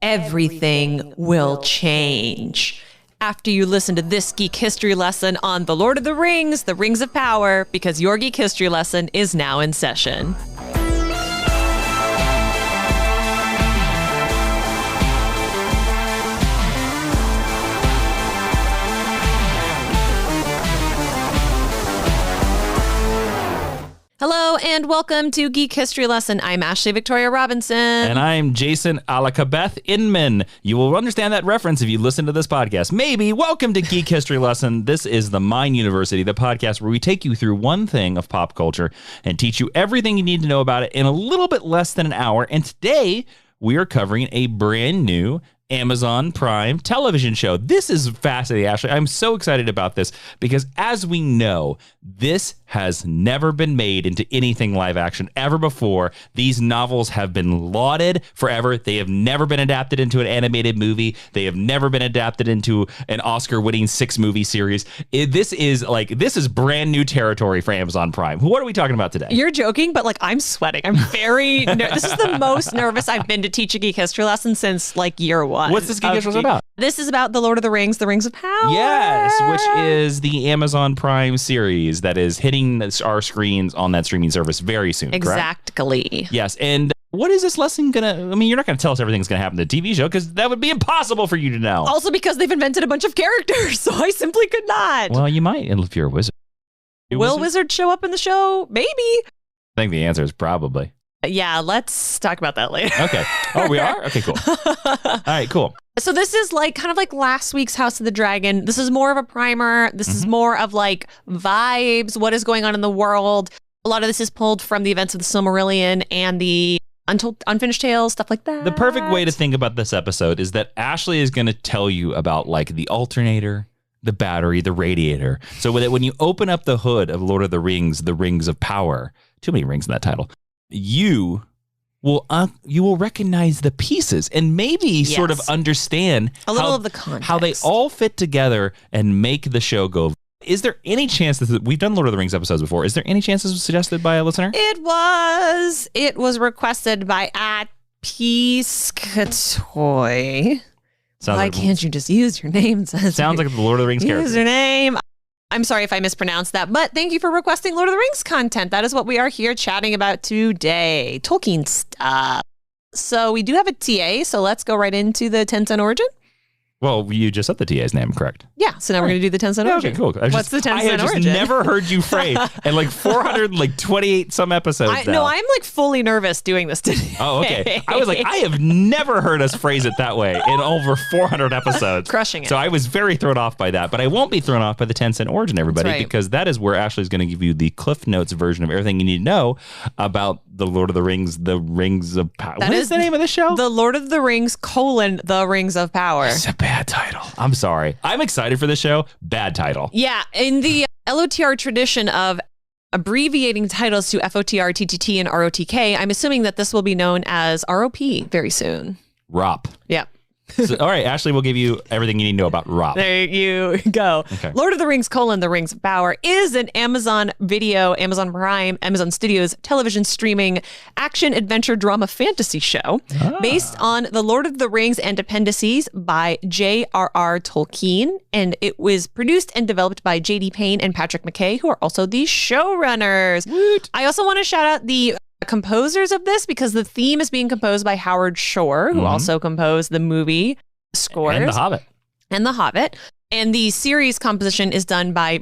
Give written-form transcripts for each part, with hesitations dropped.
everything will change. After you listen to this geek history lesson on The Lord of the Rings of Power, because your geek history lesson is now in session. Hello and welcome to Geek History Lesson. I'm Ashley Victoria Robinson. And I'm Jason Alakabeth Inman. You will understand that reference if you listen to this podcast. Maybe. Welcome to Geek History Lesson. This is the Mind University, the podcast where we take you through one thing of pop culture and teach you everything you need to know about it in a little bit less than an hour. And today we are covering a brand new Amazon Prime television show. This is fascinating, Ashley. I'm so excited about this because, as we know, this has never been made into anything live action ever before. These novels have been lauded forever. They have never been adapted into an animated movie. They have never been adapted into an Oscar-winning 6-movie series. This is brand new territory for Amazon Prime. What are we talking about today? You're joking, but I'm sweating. I'm very this is the most nervous I've been to teach a geek history lesson since year one. What's this geek history lesson about? This is about The Lord of the Rings of Power. Yes, which is the Amazon Prime series that is hitting our screens on that streaming service very soon. Exactly. Correct? Yes, and what is this lesson you're not gonna tell us everything's gonna happen in the TV show because that would be impossible for you to know. Also because they've invented a bunch of characters, so I simply could not. Well, you might if you're a wizard. Will wizards show up in the show? Maybe. I think the answer is probably. Yeah, let's talk about that later. Okay. Oh, we are? Okay, cool. All right, cool. So this is kind of like last week's House of the Dragon. This is more of a primer. This is more of vibes, what is going on in the world. A lot of this is pulled from the events of the Silmarillion and the Unfinished Tales, stuff like that. The perfect way to think about this episode is that Ashley is going to tell you about the alternator, the battery, the radiator. So when you open up the hood of Lord of the Rings of Power, too many rings in that title, you will recognize the pieces and maybe sort of understand a little of the context, how they all fit together and make the show go. Is there any chance that we've done Lord of the Rings episodes before? Is there any chance this was suggested by a listener? It was requested by @Piscatoy. Why can't you just use your name? Sounds like the Lord of the Rings character. Username. I'm sorry if I mispronounced that, but thank you for requesting Lord of the Rings content. That is what we are here chatting about today. Tolkien stuff. So we do have a TA, so let's go right into the Tencent origin. Well, you just said the TA's name, correct? Yeah, so now we're going to do the Tencent origin. Okay, cool. What's the Tencent origin? I have just never heard you phrase in 428 some episodes now. No, I'm fully nervous doing this today. Oh, okay. I was I have never heard us phrase it that way in over 400 episodes. Crushing it. So I was very thrown off by that, but I won't be thrown off by the Tencent origin, everybody, because that is where Ashley's going to give you the Cliff Notes version of everything you need to know about the Lord of the Rings of Power. What is the name of the show? The Lord of the Rings: The Rings of Power. It's a bad title. I'm sorry. I'm excited for the show. Bad title. Yeah, in the LOTR tradition of abbreviating titles to FOTR, TTT, and ROTK, I'm assuming that this will be known as ROP very soon. ROP. Yeah. So, all right, Ashley will give you everything you need to know about ROP. There you go. Okay. Lord of the Rings: The Rings of Power is an Amazon Video, Amazon Prime, Amazon Studios television streaming action adventure drama fantasy show based on the Lord of the Rings and appendices by J.R.R. Tolkien. And it was produced and developed by J.D. Payne and Patrick McKay, who are also the showrunners. Woot. I also want to shout out the composers of this because the theme is being composed by Howard Shore, who also composed the movie scores. And The Hobbit. And the series composition is done by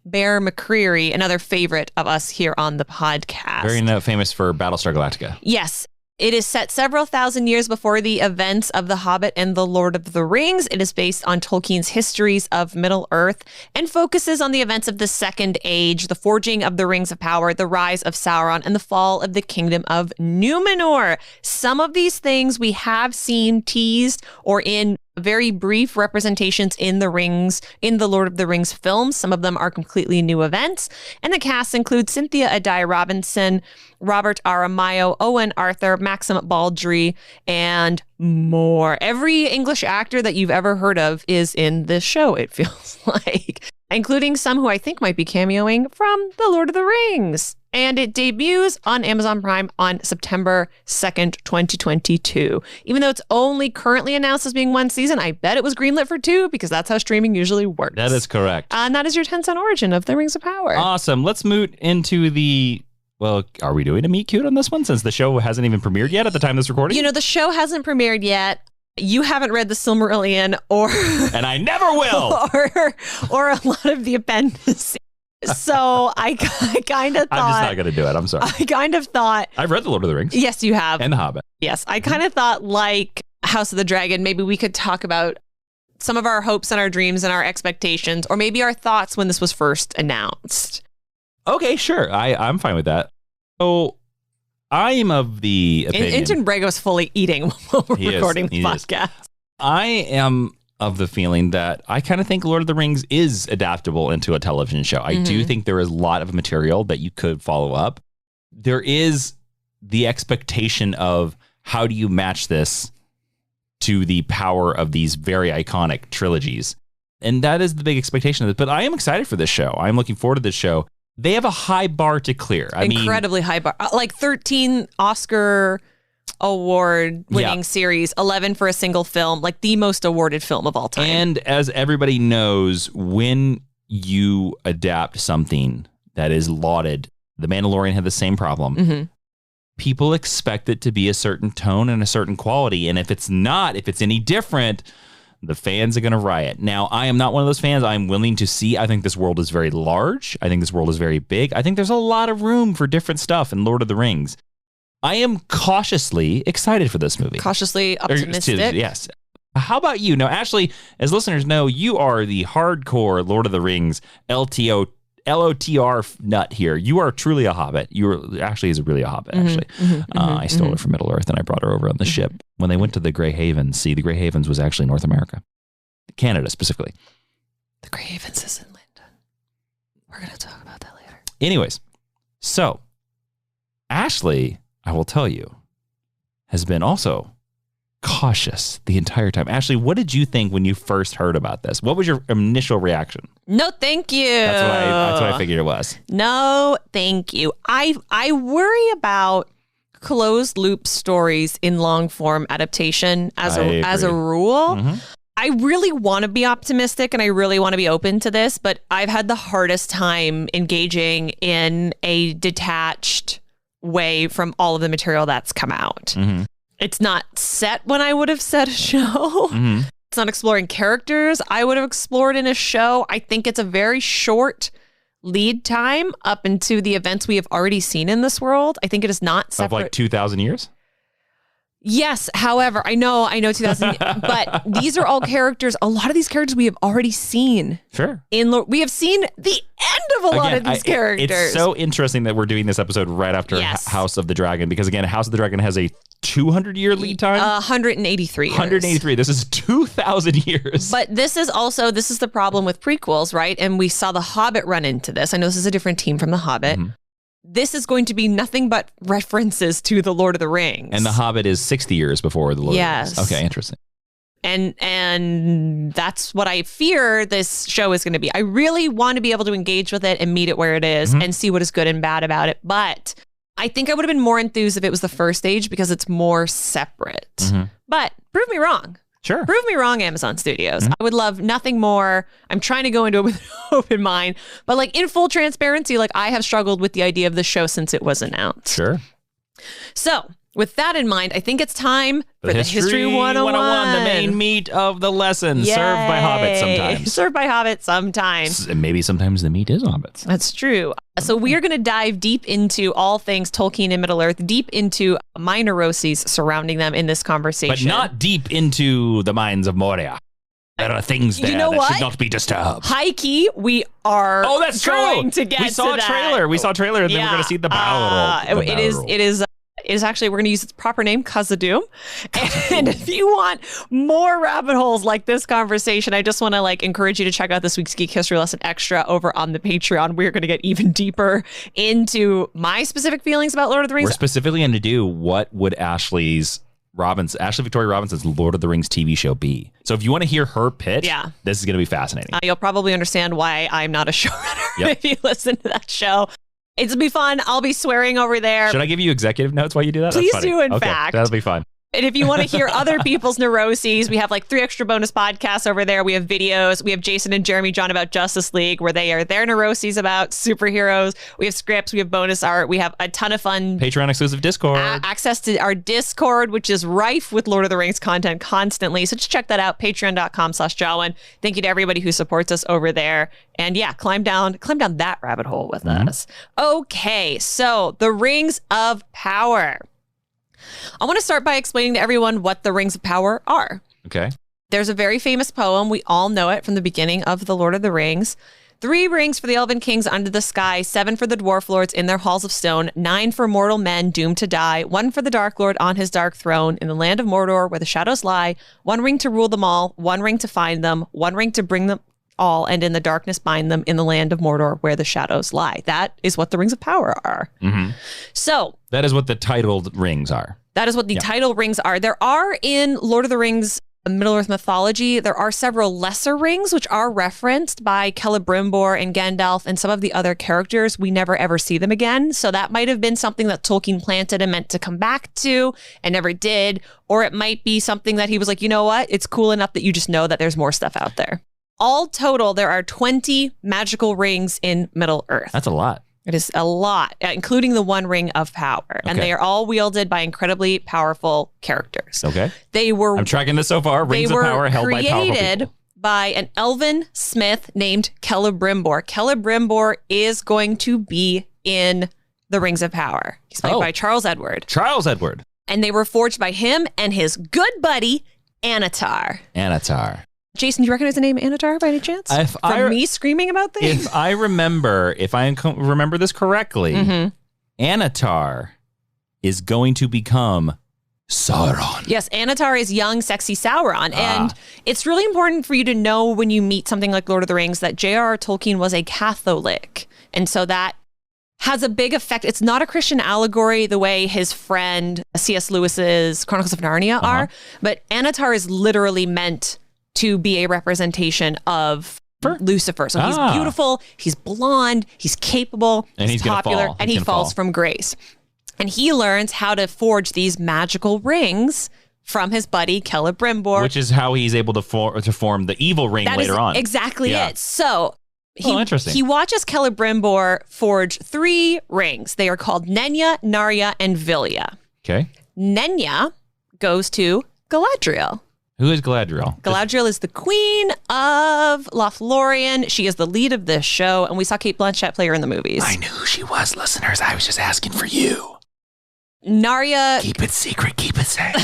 Bear McCreary, another favorite of us here on the podcast. Very famous for Battlestar Galactica. Yes. It is set several thousand years before the events of The Hobbit and The Lord of the Rings. It is based on Tolkien's histories of Middle-earth and focuses on the events of the Second Age, the forging of the Rings of Power, the rise of Sauron, and the fall of the Kingdom of Numenor. Some of these things we have seen teased or in very brief representations in the Lord of the Rings films. Some of them are completely new events. And the cast includes Cynthia Addai Robinson, Robert Aramayo, Owen Arthur, Maxim Baldry, and more. Every English actor that you've ever heard of is in this show, it feels like. including some who I think might be cameoing from The Lord of the Rings. And it debuts on Amazon Prime on September 2nd, 2022. Even though it's only currently announced as being one season, I bet it was greenlit for 2 because that's how streaming usually works. That is correct. And that is your Tencent origin of The Rings of Power. Awesome. Let's move into the... Well, are we doing a meet cute on this one since the show hasn't even premiered yet at the time of this recording? You know, the show hasn't premiered yet. You haven't read the Silmarillion or... And I never will! or a lot of the appendices. So I kind of thought... I'm just not going to do it. I'm sorry. I kind of thought... I've read The Lord of the Rings. Yes, you have. And The Hobbit. Yes. I kind of thought, like House of the Dragon, maybe we could talk about some of our hopes and our dreams and our expectations, or maybe our thoughts when this was first announced. Okay, sure. I'm fine with that. So I am of the opinion... Inton Brago's fully eating while we're recording the podcast. I am of the feeling that I kind of think Lord of the Rings is adaptable into a television show. I do think there is a lot of material that you could follow up. There is the expectation of how do you match this to the power of these very iconic trilogies. And that is the big expectation of it. But I am excited for this show. I'm looking forward to this show. They have a high bar to clear. Incredibly high bar. Like 13 Oscar award winning series, 11 for a single film, like the most awarded film of all time. And as everybody knows, when you adapt something that is lauded, The Mandalorian had the same problem. People expect it to be a certain tone and a certain quality. And if it's not, if it's any different, the fans are going to riot. Now, I am not one of those fans. I'm willing to see. I think this world is very large. I think this world is very big. I think there's a lot of room for different stuff in Lord of the Rings. I am cautiously excited for this movie. Cautiously optimistic. Yes. How about you? Now, Ashley, as listeners know, you are the hardcore Lord of the Rings LOTR nut here. You are truly a hobbit. Ashley is really a hobbit, actually. I stole her from Middle Earth and I brought her over on the ship. When they went to the Grey Havens, the Grey Havens was actually North America. Canada, specifically. The Grey Havens is in London. We're going to talk about that later. Anyways, so Ashley, I will tell you, has been also cautious the entire time. Ashley, what did you think when you first heard about this? What was your initial reaction? No, thank you. That's what I figured it was. No, thank you. I worry about closed loop stories in long form adaptation as a rule. I really want to be optimistic and I really want to be open to this, but I've had the hardest time engaging in a detached way from all of the material that's come out. It's not set when I would have said a show. It's not exploring characters I would have explored in a show. I think it's a very short lead time up into the events we have already seen in this world. I think it is not separate. Of like 2,000 years? Yes. However, I know 2000, but these are all characters. A lot of these characters we have already seen. Sure. We have seen the end of a lot of these characters. It's so interesting that we're doing this episode right after House of the Dragon, because again, House of the Dragon has a 200-year lead time? 183 years. 183. This is 2,000 years. But this is the problem with prequels, right? And we saw The Hobbit run into this. I know this is a different team from The Hobbit. This is going to be nothing but references to The Lord of the Rings. And The Hobbit is 60 years before The Lord of the Rings. Okay, interesting. And that's what I fear this show is going to be. I really want to be able to engage with it and meet it where it is and see what is good and bad about it. But I think I would have been more enthused if it was the first age because it's more separate. But prove me wrong. Sure. Prove me wrong, Amazon Studios. I would love nothing more. I'm trying to go into it with an open mind. But like in full transparency, like I have struggled with the idea of the show since it was announced. Sure. So with that in mind, I think it's time for the History 101. The main meat of the lesson. Yay. Served by hobbits sometimes. Served by hobbits sometimes. And maybe sometimes the meat is hobbits. That's true. So we are going to dive deep into all things Tolkien and Middle-earth, deep into minor neuroses surrounding them in this conversation. But not deep into the mines of Moria. There are things there that should not be disturbed. High key, we are that's going true. to get We saw to a trailer. that. We saw a trailer and then we're going to see the battle. It is actually, we're going to use its proper name, Kazadum. And if you want more rabbit holes like this conversation, I just want to encourage you to check out this week's Geek History Lesson Extra over on the Patreon. We're going to get even deeper into my specific feelings about Lord of the Rings. We're specifically going to do what would Ashley's Ashley Victoria Robinson's Lord of the Rings TV show be. So if you want to hear her pitch, this is going to be fascinating. You'll probably understand why I'm not a showrunner if you listen to that show. It's going to be fun. I'll be swearing over there. Should I give you executive notes while you do that? Please do, in fact. That'll be fun. And if you want to hear other people's neuroses, we have like 3 extra bonus podcasts over there. We have videos. We have Jason and Jeremy John about Justice League, where they are their neuroses about superheroes. We have scripts. We have bonus art. We have a ton of fun. Patreon exclusive Discord. Access to our Discord, which is rife with Lord of the Rings content constantly. So just check that out. Patreon.com/Jawiin. Thank you to everybody who supports us over there. And yeah, climb down that rabbit hole with us. Okay, so the Rings of Power. I want to start by explaining to everyone what the Rings of Power are. Okay. There's a very famous poem. We all know it from the beginning of The Lord of the Rings. 3 rings for the elven kings under the sky, 7 for the dwarf lords in their halls of stone, 9 for mortal men doomed to die, 1 for the dark lord on his dark throne in the land of Mordor where the shadows lie, 1 ring to rule them all, 1 ring to find them, 1 ring to bring them all, and in the darkness bind them in the land of Mordor where the shadows lie. That is what the Rings of Power are. Mm-hmm. So that is what the titled rings are. That is what the title rings are. There are in Lord of the Rings Middle-earth mythology, there are several lesser rings which are referenced by Celebrimbor and Gandalf and some of the other characters. We never ever see them again. So that might have been something that Tolkien planted and meant to come back to and never did. Or it might be something that he was like, you know what? It's cool enough that you just know that there's more stuff out there. All total, there are 20 magical rings in Middle-earth. That's a lot. It is a lot, including the 1 ring of power. Okay. And they are all wielded by incredibly powerful characters. Okay. I'm tracking this so far. Rings of power held by powerful people. They were created by an elven smith named Celebrimbor. Celebrimbor is going to be in the Rings of Power. He's played by Charles Edward. Charles Edward. And they were forged by him and his good buddy, Anatar. Anatar. Jason, do you recognize the name Anatar by any chance? From me screaming about things? If I remember this correctly, Anatar is going to become Sauron. Yes, Anatar is young, sexy Sauron. And it's really important for you to know when you meet something like Lord of the Rings that J.R.R. Tolkien was a Catholic. And so that has a big effect. It's not a Christian allegory the way his friend C.S. Lewis's Chronicles of Narnia are, but Anatar is literally meant to be a representation of Lucifer. So he's beautiful, he's blonde, he's capable, and he's popular, and he falls from grace. And he learns how to forge these magical rings from his buddy Celebrimbor. Which is how he's able to form the evil ring later on. Exactly it. So interesting. He watches Celebrimbor forge 3 rings. They are called Nenya, Narya, and Vilya. Okay. Nenya goes to Galadriel. Who is Galadriel? Galadriel is the queen of Lothlorien. She is the lead of this show, and we saw Cate Blanchett play her in the movies. I knew who she was, listeners. I was just asking for you. Narya... Keep it secret, keep it safe.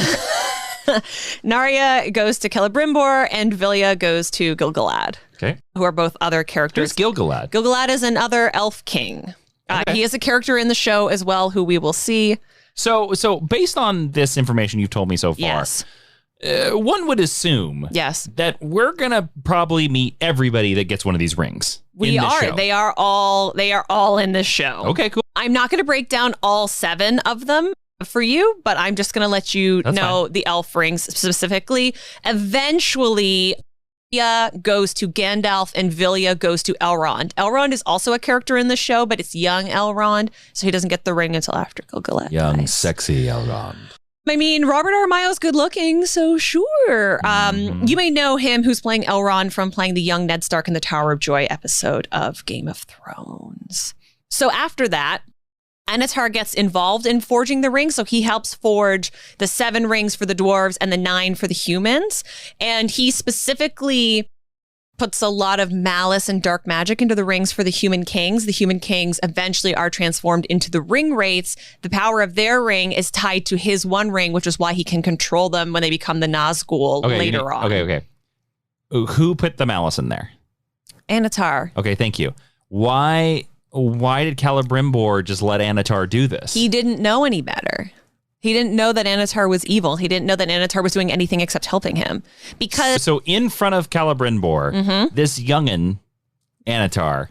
Narya goes to Celebrimbor, and Vilya goes to Gil-galad. Okay. Who are both other characters. Who's Gil-galad? Gil-galad is another elf king. He is a character in the show as well, who we will see. So based on this information you've told me so far... Yes. One would assume that we're going to probably meet everybody that gets one of these rings. We are. Show. They are all in this show. Okay, cool. I'm not going to break down all 7 of them for you, but I'm just going to let you know the elf rings specifically. Eventually, Vilya goes to Gandalf and Vilya goes to Elrond. Elrond is also a character in the show, but it's young Elrond, so he doesn't get the ring until after Gil-galad. Young, sexy Elrond. I mean, Robert Aramayo's good looking, so sure. You may know him who's playing Elrond from playing the young Ned Stark in the Tower of Joy episode of Game of Thrones. So after that, Anatar gets involved in forging the rings. So he helps forge the 7 rings for the dwarves and the 9 for the humans. And he specifically puts a lot of malice and dark magic into the rings for the human kings. The human kings eventually are transformed into the ring wraiths. The power of their ring is tied to his 1 ring, which is why he can control them when they become the Nazgul later on. Okay. Who put the malice in there? Anatar. Okay, thank you. Why did Celebrimbor just let Anatar do this? He didn't know any better. He didn't know that Anatar was evil. He didn't know that Anatar was doing anything except helping him. So in front of Celebrimbor, this youngin, Anatar,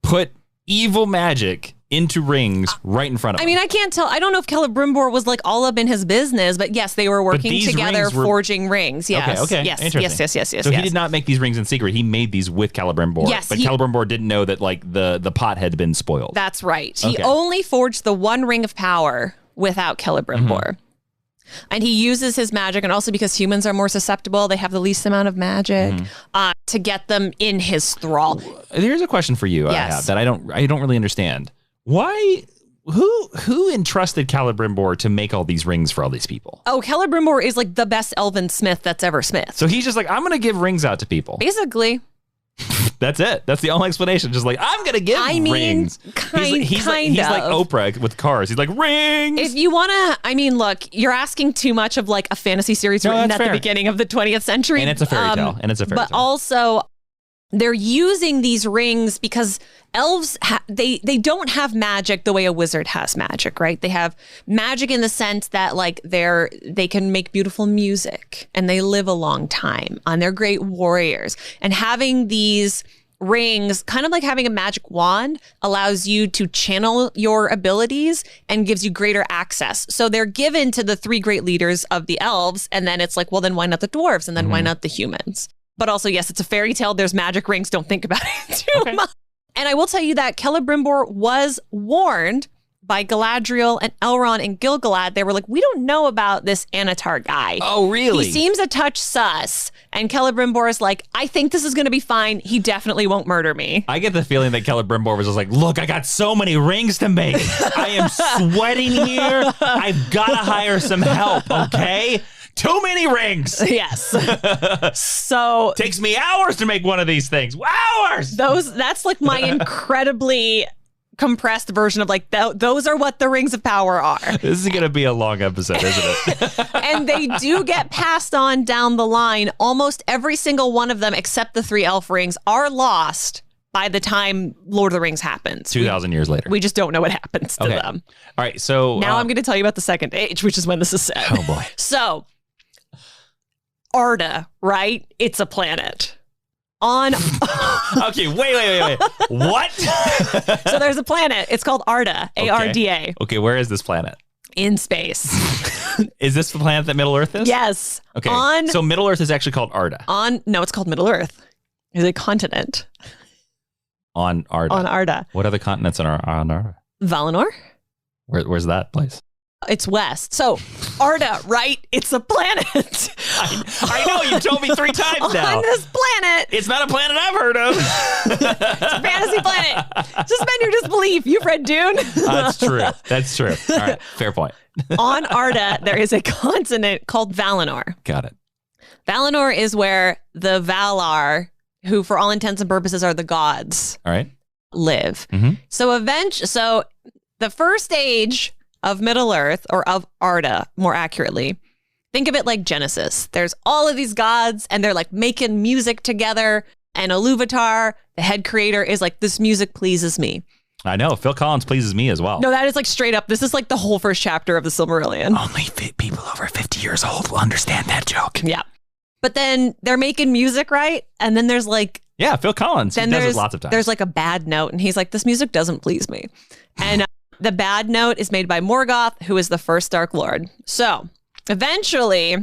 put evil magic into rings right in front of him. I mean, I can't tell. I don't know if Celebrimbor was like all up in his business, but yes, they were working together forging rings. Yes. Okay. Yes. Interesting. Yes. So he did not make these rings in secret. He made these with Celebrimbor. Yes. But Celebrimbor didn't know that like the pot had been spoiled. That's right. He only forged the one ring of power without Celebrimbor. And he uses his magic, and also because humans are more susceptible, they have the least amount of magic to get them in his thrall. Here's a question for you I have that I don't really understand. Why? Who entrusted Celebrimbor to make all these rings for all these people? Oh, Celebrimbor is like the best elven smith that's ever smithed. So he's just like, I'm going to give rings out to people. Basically. That's it. That's the only explanation. Just like, I'm going to give rings. He's like Oprah with cars. He's like, rings. If you want to, look, you're asking too much of like a fantasy series written at the beginning of the 20th century. And it's a fairy tale. But also, they're using these rings because elves, they don't have magic the way a wizard has magic, right? They have magic in the sense that like they can make beautiful music and they live a long time and they're great warriors. And having these rings, kind of like having a magic wand, allows you to channel your abilities and gives you greater access. So they're given to the three great leaders of the elves. And then it's like, well, then why not the dwarves? And then why not the humans? But also, yes, it's a fairy tale. There's magic rings. Don't think about it too much. And I will tell you that Celebrimbor was warned by Galadriel and Elrond and Gil-galad. They were like, we don't know about this Anatar guy. Oh, really? He seems a touch sus. And Celebrimbor is like, I think this is going to be fine. He definitely won't murder me. I get the feeling that Celebrimbor was just like, look, I got so many rings to make. I am sweating here. I've got to hire some help, okay? Too many rings. Yes. So takes me hours to make one of these things. Hours. That's like my incredibly compressed version of like those are what the rings of power are. This is gonna be a long episode, isn't it? And they do get passed on down the line. Almost every single one of them, except the 3 elf rings, are lost by the time Lord of the Rings happens. 2,000 years later. We just don't know what happens to them. All right, so now I'm going to tell you about the second age, which is when this is set. Oh boy. So Arda, right? It's a planet. Okay, wait. What? So there's a planet. It's called Arda, A-R-D-A. Okay, where is this planet? In space. Is this the planet that Middle Earth is? Yes. Okay, so Middle Earth is actually called Arda. No, it's called Middle Earth. It's a continent. On Arda. On Arda. What other continents on Arda? Valinor. Where's that place? It's west. So Arda, right? It's a planet. I know, you told me 3 times now. On this planet. It's not a planet I've heard of. It's a fantasy planet. Suspend your disbelief. You've read Dune. That's true. All right, fair point. On Arda, there is a continent called Valinor. Got it. Valinor is where the Valar, who for all intents and purposes are the gods, all right, live. Mm-hmm. So the first age of Middle Earth, or of Arda, more accurately, think of it like Genesis. There's all of these gods, and they're like making music together. And Iluvatar, the head creator, is like, this music pleases me. I know. Phil Collins pleases me as well. No, that is like straight up. This is like the whole first chapter of the Silmarillion. Only people over 50 years old will understand that joke. Yeah. But then they're making music, right? And then there's like... Yeah, Phil Collins. He does it lots of times. There's like a bad note, and he's like, this music doesn't please me. And the bad note is made by Morgoth, who is the first Dark Lord. So eventually,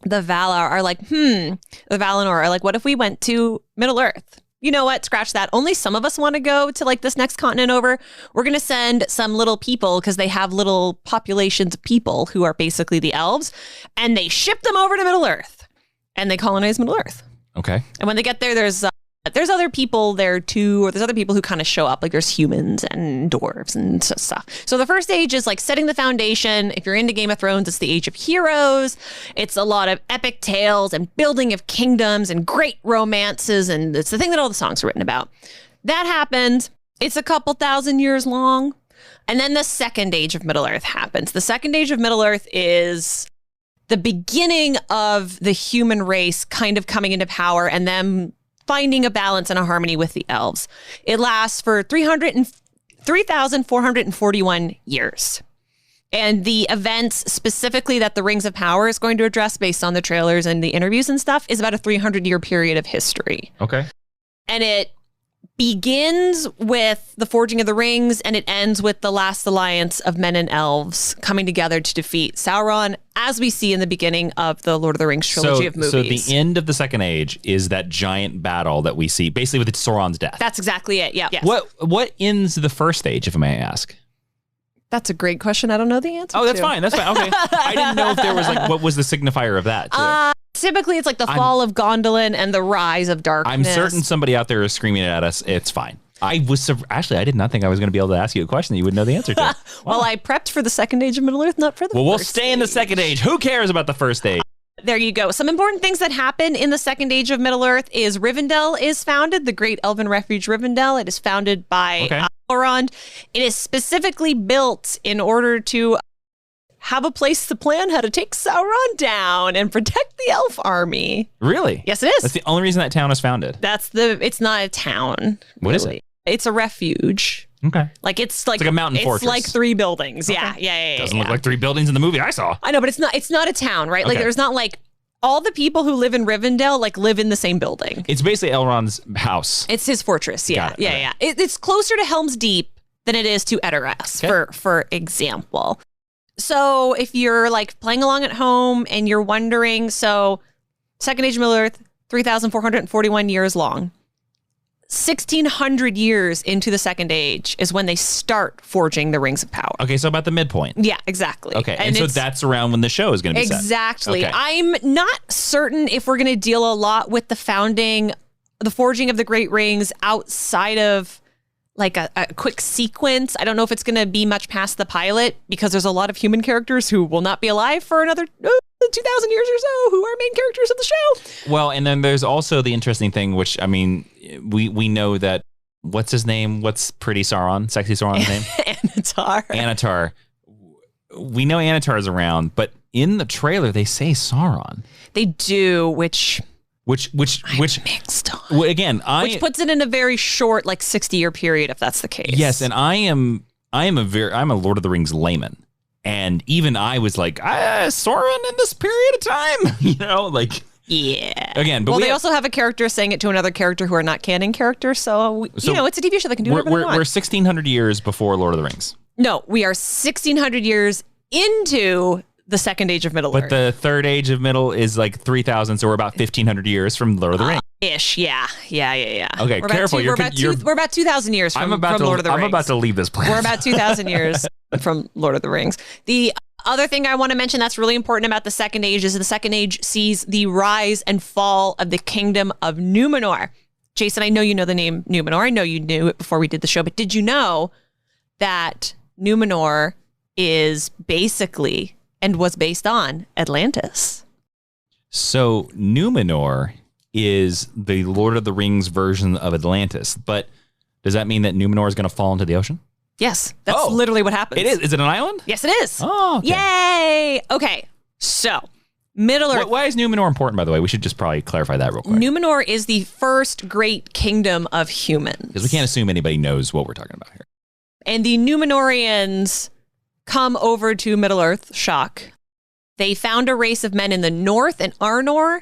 the Valar are like, the Valinor are like, what if we went to Middle Earth? You know what? Scratch that. Only some of us want to go to like this next continent over. We're going to send some little people, because they have little populations of people who are basically the elves, and they ship them over to Middle Earth, and they colonize Middle Earth. Okay. And when they get there, there's other people there too, or there's other people who kind of show up, like there's humans and dwarves and stuff. So the first age is like setting the foundation. If you're into Game of Thrones, it's the age of heroes. It's a lot of epic tales and building of kingdoms and great romances, and it's the thing that all the songs are written about. That happens. It's a couple thousand years long. And then the second age of Middle Earth happens. The second age of Middle Earth is the beginning of the human race kind of coming into power and them finding a balance and a harmony with the elves. It lasts for 3,441 years. And the events specifically that the Rings of Power is going to address, based on the trailers and the interviews and stuff, is about a 300-year period of history. Okay. And it begins with the forging of the rings, and it ends with the last alliance of men and elves coming together to defeat Sauron, as we see in the beginning of the Lord of the Rings trilogy of movies. So the end of the Second Age is that giant battle that we see, basically with Sauron's death. That's exactly it, yeah. Yes. What ends the First Age, if I may ask? That's a great question. I don't know the answer. Oh, that's fine. That's fine. Okay. I didn't know if there was what was the signifier of that, too. Typically, it's like the fall of Gondolin and the rise of darkness. I'm certain somebody out there is screaming at us. It's fine. I did not think I was going to be able to ask you a question that you would know the answer to. Wow. Well, I prepped for the Second Age of Middle-earth, not for the Well, we'll First stay in the Second Age. Who cares about the First Age? There you go. Some important things that happen in the Second Age of Middle-earth is Rivendell is founded, the great elven refuge Rivendell. It is founded by Elrond. It is specifically built in order to have a place to plan how to take Sauron down and protect the elf army. Really? Yes, it is. That's the only reason that town was founded. It's not a town. What is it? It's a refuge. Okay. It's like a mountain fortress. It's like 3 buildings. Okay. Yeah. Doesn't look like 3 buildings in the movie I saw. I know, but it's not a town, right? Like there's not like all the people who live in Rivendell live in the same building. It's basically Elrond's house. It's his fortress. Yeah. Yeah. It's closer to Helm's Deep than it is to Edoras, for example. So if you're playing along at home and you're wondering, Second Age of Middle-earth, 3,441 years long. 1,600 years into the Second Age is when they start forging the Rings of Power. Okay, so about the midpoint. Yeah, exactly. Okay, and so that's around when the show is going to be set. Exactly. Okay. I'm not certain if we're going to deal a lot with the forging of the Great Rings outside of a quick sequence. I don't know if it's going to be much past the pilot because there's a lot of human characters who will not be alive for another 2,000 years or so who are main characters of the show. Well, and then there's also the interesting thing, which, I mean, we know that, what's his name? What's pretty Sauron? Sexy Sauron's name? Anatar. We know Anatar's around, but in the trailer, they say Sauron. They do, which mixed on. Again, which puts it in a very short 60-year period if that's the case. Yes, and I'm a Lord of the Rings layman, and even I was like, Sauron in this period of time, Yeah. Again, but they also have a character saying it to another character who are not canon characters, so it's a TV show that can do whatever they want. We're 1,600 years before Lord of the Rings. No, we are 1,600 years into the Second Age of Middle-earth. But the Third Age of Middle is 3,000, so we're about 1,500 years from Lord of the Rings. Ish, yeah. Okay, careful. We're about 2,000 years from Lord of the Rings. I'm about to leave this place. We're about 2,000 years from Lord of the Rings. The other thing I want to mention that's really important about the Second Age is the Second Age sees the rise and fall of the kingdom of Numenor. Jason, I know you know the name Numenor. I know you knew it before we did the show, but did you know that Numenor is basically and was based on Atlantis? So Numenor is the Lord of the Rings version of Atlantis, but does that mean that Numenor is going to fall into the ocean? Yes, that's literally what happens. It is. Is it an island? Yes, it is. Oh, okay. Yay! Okay, so Middle-earth. Why is Numenor important, by the way? We should just probably clarify that real quick. Numenor is the first great kingdom of humans. Because we can't assume anybody knows what we're talking about here. And the Numenorians come over to Middle-earth, shock. They found a race of men in the north, in Arnor,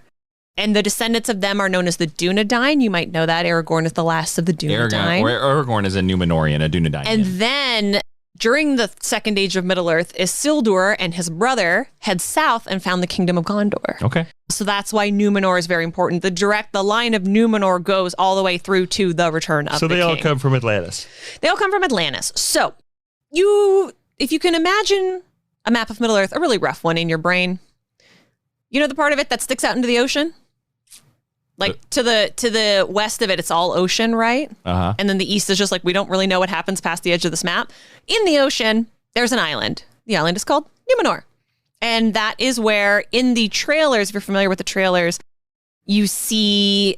and the descendants of them are known as the Dunedain. You might know that. Aragorn is the last of the Dunedain. Aragorn is a Numenorian, a Dunedain. And then, during the Second Age of Middle-earth, Isildur and his brother head south and found the kingdom of Gondor. Okay. So that's why Numenor is very important. The line of Numenor goes all the way through to the return of the king. So they all come from Atlantis. They all come from Atlantis. So, if you can imagine a map of Middle-earth, a really rough one in your brain, you know the part of it that sticks out into the ocean? To the west of it, it's all ocean, right? Uh-huh. And then the east is just we don't really know what happens past the edge of this map. In the ocean, there's an island. The island is called Numenor. And that is where, in the trailers, if you're familiar with the trailers, you see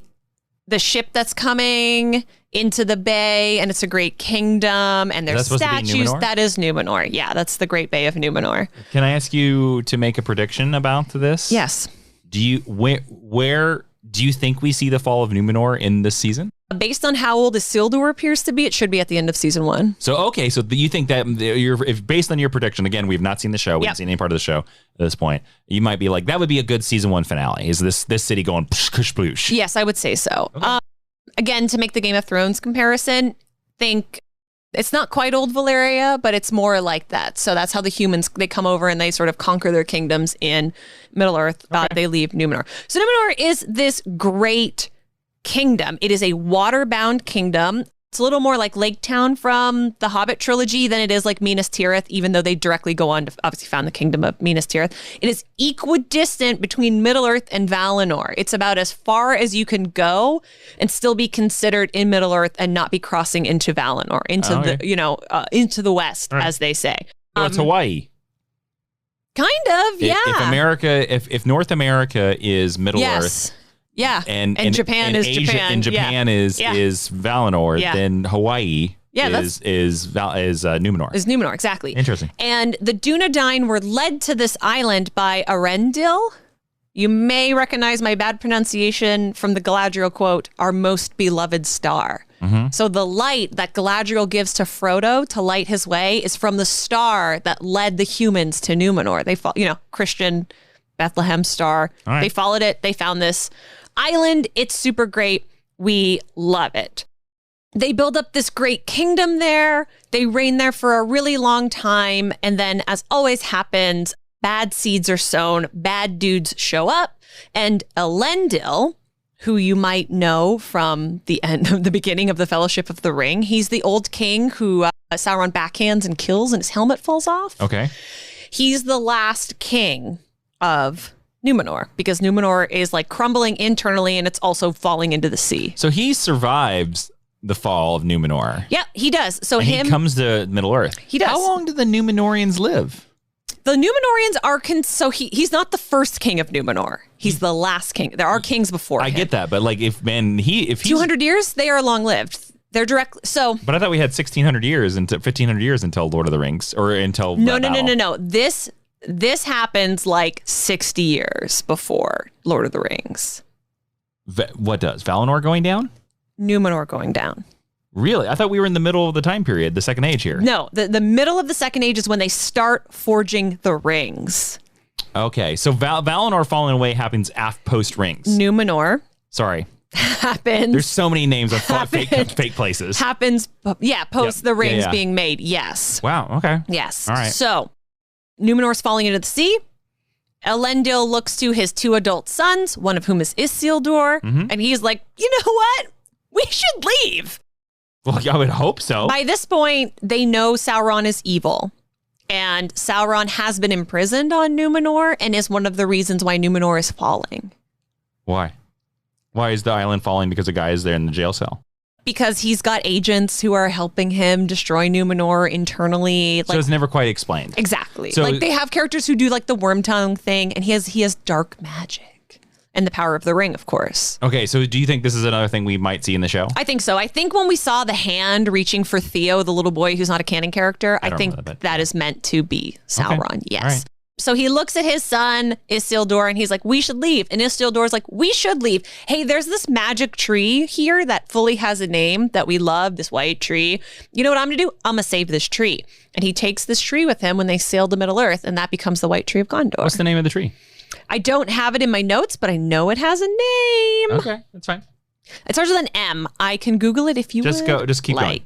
the ship that's coming into the bay, and it's a great kingdom, and there's statues. That is Numenor. Yeah, that's the Great Bay of Numenor. Can I ask you to make a prediction about this? Yes. Where do you think we see the fall of Numenor in this season? Based on how old Isildur appears to be, it should be at the end of season 1. So you think that if based on your prediction, again, we've not seen the show, we haven't seen any part of the show at this point, you might be that would be a good season 1 finale. Is this city going psh, kush, ploosh? Yes, I would say so. Okay. Again, to make the Game of Thrones comparison, think it's not quite old Valyria, but it's more like that. So that's how the humans, they come over and they sort of conquer their kingdoms in Middle-earth. Okay. They leave Numenor. So Numenor is this great kingdom. It is a water-bound kingdom. It's a little more like Lake Town from the Hobbit trilogy than it is like Minas Tirith, even though they directly go on to obviously found the kingdom of Minas Tirith. It is equidistant between Middle-earth and Valinor. It's about as far as you can go and still be considered in Middle-earth and not be crossing into Valinor, into into the west, as they say. So it's Hawaii. Kind of, yeah. If North America is Middle-earth. Yeah, and Japan is Asia, Japan. And Japan is Valinor. Yeah. Then Hawaii is Numenor. Is Numenor, exactly. Interesting. And the Dunedain were led to this island by Elendil. You may recognize my bad pronunciation from the Galadriel quote, "Our most beloved star." Mm-hmm. So the light that Galadriel gives to Frodo to light his way is from the star that led the humans to Numenor. They Christian Bethlehem star. Right. They followed it. They found this island. It's super great. We love it. They build up this great kingdom there. They reign there for a really long time. And then, as always happens, bad seeds are sown, bad dudes show up. And Elendil, who you might know from the beginning of the Fellowship of the Ring, he's the old king who Sauron backhands and kills and his helmet falls off. Okay. He's the last king of Numenor, because Numenor is like crumbling internally and it's also falling into the sea. So he survives the fall of Numenor. Yeah, he does. So he comes to Middle-earth. He does. How long do the Numenorians live? The Numenorians are he's not the first king of Numenor. He's the last king. There are kings before him. I get that, but like if he's 200 years, they are long lived. They're direct. So, but I thought we had 1,600 years until 1,500 years until Lord of the Rings or until no. This happens like 60 years before Lord of the Rings. What does? Valinor going down? Numenor going down. Really? I thought we were in the middle of the time period, the Second Age here. No, the middle of the Second Age is when they start forging the rings. Okay, so Valinor falling away happens post Rings. Numenor. Sorry. Happens. There's so many names of fake places. Happens, post the rings being made, yes. Wow, okay. Yes. All right. So, Numenor's falling into the sea. Elendil looks to his 2 adult sons, one of whom is Isildur, and he's like, you know what? We should leave. Well, I would hope so. By this point, they know Sauron is evil, and Sauron has been imprisoned on Numenor and is one of the reasons why Numenor is falling. Why? Why is the island falling? Because a guy is there in the jail cell? Because he's got agents who are helping him destroy Numenor internally. So it's never quite explained. Exactly. So, like they have characters who do like the worm tongue thing, and he has dark magic and the power of the ring, of course. Okay, so do you think this is another thing we might see in the show? I think so. I think when we saw the hand reaching for Theo, the little boy who's not a canon character, I think that is meant to be Sauron. Okay. Yes. All right. So he looks at his son, Isildur, and he's like, we should leave. And Isildur's like, we should leave. Hey, there's this magic tree here that fully has a name that we love, this white tree. You know what I'm going to do? I'm going to save this tree. And he takes this tree with him when they sail to Middle-earth, and that becomes the White Tree of Gondor. What's the name of the tree? I don't have it in my notes, but I know it has a name. Okay, that's fine. It starts with an M. I can Google it if you just keep going.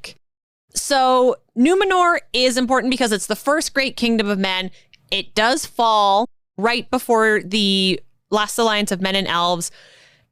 So Numenor is important because it's the first great kingdom of men. It does fall right before the last alliance of men and elves.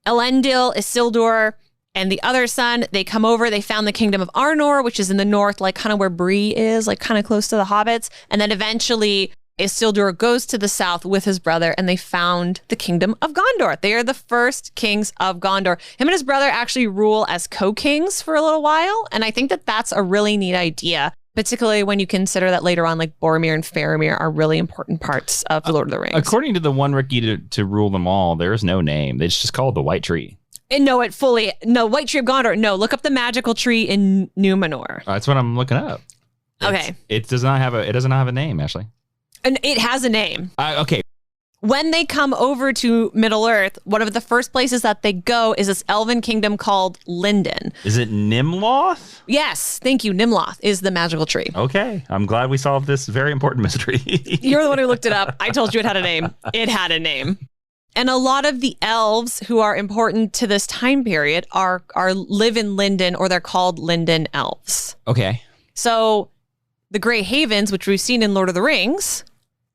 Elendil, Isildur, and the other son, they come over. They found the kingdom of Arnor, which is in the north, like kind of where Bree is, like kind of close to the hobbits. And then eventually Isildur goes to the south with his brother, and they found the kingdom of Gondor. They are the first kings of Gondor. Him and his brother actually rule as co-kings for a little while. And I think that that's a really neat idea, particularly when you consider that later on, like Boromir and Faramir are really important parts of the Lord of the Rings. According to the one Wiki to rule them all, there is no name. It's just called the White Tree. And White Tree of Gondor. No, look up the magical tree in Numenor. That's what I'm looking up. Okay. It doesn't have a name, Ashley. And it has a name. Okay. When they come over to Middle-earth, one of the first places that they go is this elven kingdom called Lindon. Is it Nimloth? Yes, thank you. Nimloth is the magical tree. Okay. I'm glad we solved this very important mystery. You're the one who looked it up. I told you it had a name. It had a name. And a lot of the elves who are important to this time period are live in Lindon, or they're called Lindon elves. Okay. So the Grey Havens, which we've seen in Lord of the Rings,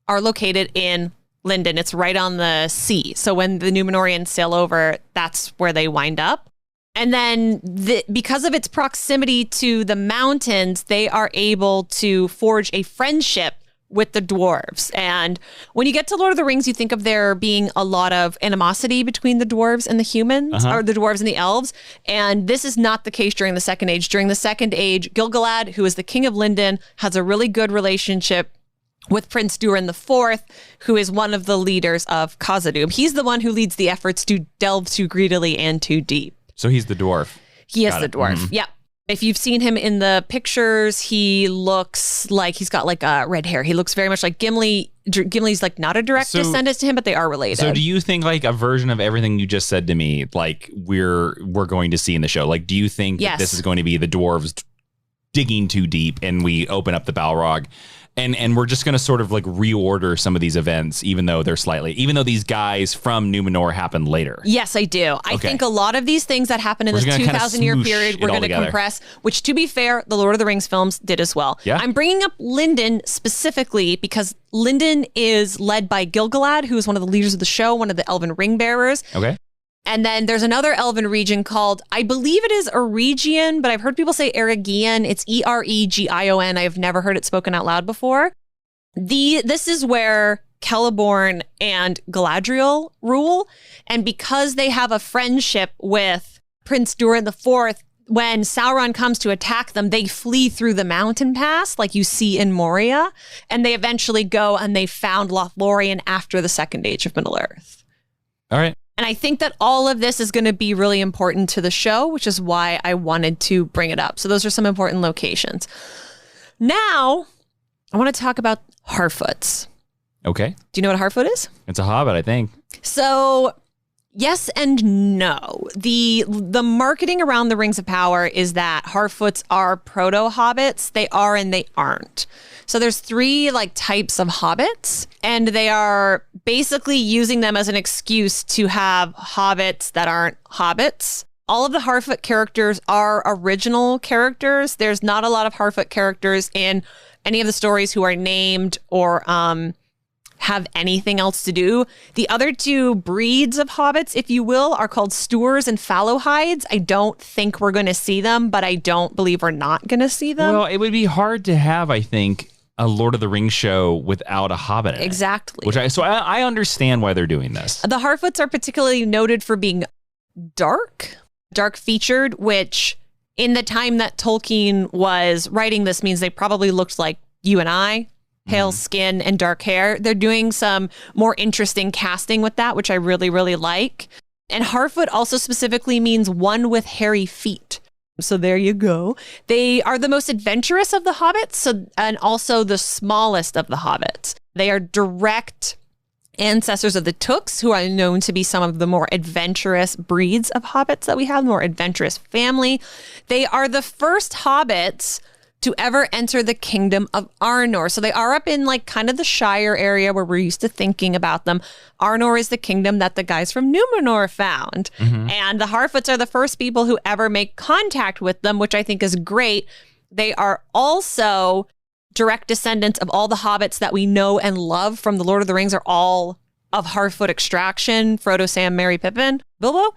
are located in Lindon. It's right on the sea. So when the Numenorians sail over, that's where they wind up. And then because of its proximity to the mountains, they are able to forge a friendship with the dwarves. And when you get to Lord of the Rings, you think of there being a lot of animosity between the dwarves and the humans, or the dwarves and the elves. And this is not the case during the Second Age. During the Second Age, Gil-galad, who is the king of Lindon, has a really good relationship with Prince Durin IV, who is one of the leaders of Kazadum. He's the one who leads the efforts to delve too greedily and too deep. So he's the dwarf. He is the dwarf. Yeah. If you've seen him in the pictures, he looks like he's got like red hair. He looks very much like Gimli. Gimli's like not a direct descendant to him, but they are related. So do you think like a version of everything you just said to me, like we're going to see in the show? Like, do you think that this is going to be the dwarves digging too deep and we open up the Balrog? And we're just going to sort of like reorder some of these events, even though these guys from Numenor happen later. Yes, I do. I think a lot of these things that happen in this 2,000-year period, we're going to compress, which to be fair, the Lord of the Rings films did as well. Yeah. I'm bringing up Lindon specifically because Lindon is led by Gil-galad, who is one of the leaders of the show, one of the elven ring bearers. Okay. And then there's another elven region called, I believe it is Eregion, but I've heard people say Eregion. It's Eregion. I've never heard it spoken out loud before. This is where Celeborn and Galadriel rule. And because they have a friendship with Prince Durin IV, when Sauron comes to attack them, they flee through the mountain pass, like you see in Moria. And they eventually go and they found Lothlorien after the Second Age of Middle-earth. All right. And I think that all of this is going to be really important to the show, which is why I wanted to bring it up. So those are some important locations. Now, I want to talk about Harfoots. Okay. Do you know what a Harfoot is? It's a hobbit, I think. So, yes and no. The marketing around the Rings of Power is that Harfoots are proto-hobbits. They are and they aren't. So there's 3 types of hobbits, and they are basically using them as an excuse to have hobbits that aren't hobbits. All of the Harfoot characters are original characters. There's not a lot of Harfoot characters in any of the stories who are named or have anything else to do. The other 2 breeds of hobbits, if you will, are called Stoors and Fallowhides. I don't think we're going to see them, but I don't believe we're not going to see them. Well, it would be hard to have, I think, a Lord of the Rings show without a hobbit in it. Exactly. I understand why they're doing this. The Harfoots are particularly noted for being dark featured, which in the time that Tolkien was writing this means they probably looked like you and I, pale skin and dark hair. They're doing some more interesting casting with that, which I really, really like. And Harfoot also specifically means one with hairy feet. So there you go. They are the most adventurous of the hobbits, and also the smallest of the hobbits. They are direct ancestors of the Tooks, who are known to be some of the more adventurous breeds of hobbits that we have, more adventurous family. They are the first hobbits to ever enter the kingdom of Arnor. So they are up in kind of the Shire area where we're used to thinking about them. Arnor is the kingdom that the guys from Numenor found. And the Harfoots are the first people who ever make contact with them, which I think is great. They are also direct descendants of all the hobbits that we know and love from the Lord of the Rings, are all of Harfoot extraction. Frodo, Sam, Merry, Pippin, Bilbo.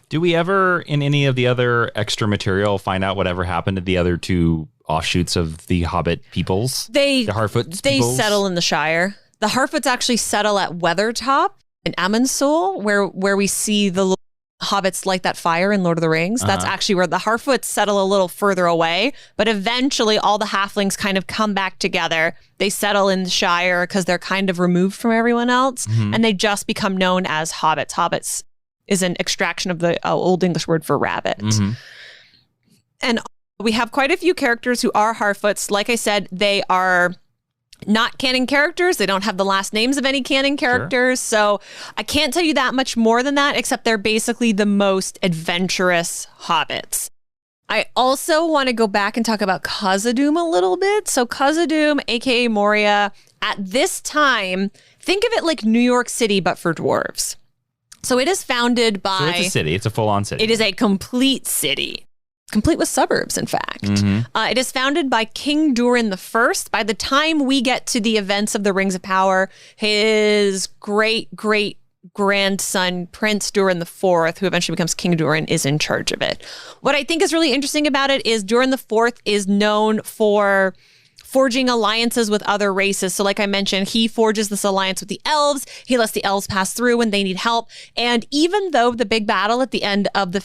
Do we ever, in any of the other extra material, find out whatever happened to the other 2 offshoots of the Hobbit peoples? The Harfoot peoples? Settle in the Shire. The Harfoots actually settle at Weathertop in Amonsul, where we see the hobbits light that fire in Lord of the Rings. That's actually where the Harfoots settle a little further away. But eventually all the halflings kind of come back together. They settle in the Shire because they're kind of removed from everyone else. And they just become known as hobbits. Hobbits is an extraction of the Old English word for rabbit. And we have quite a few characters who are Harfoots. Like I said, they are not canon characters. They don't have the last names of any canon characters. Sure. So I can't tell you that much more than that, except they're basically the most adventurous hobbits. I also want to go back and talk about Kazadum a little bit. So Kazadum, aka Moria, at this time, think of it like New York City, but for dwarves. So it is founded by... So it's a city. It's a full-on city. It is a complete city. Complete with suburbs, in fact. It is founded by King Durin I. By the time we get to the events of the Rings of Power, his great-great-grandson, Prince Durin IV, who eventually becomes King Durin, is in charge of it. What I think is really interesting about it is Durin IV is known for forging alliances with other races. So like I mentioned, he forges this alliance with the elves. He lets the elves pass through when they need help. And even though the big battle at the end of the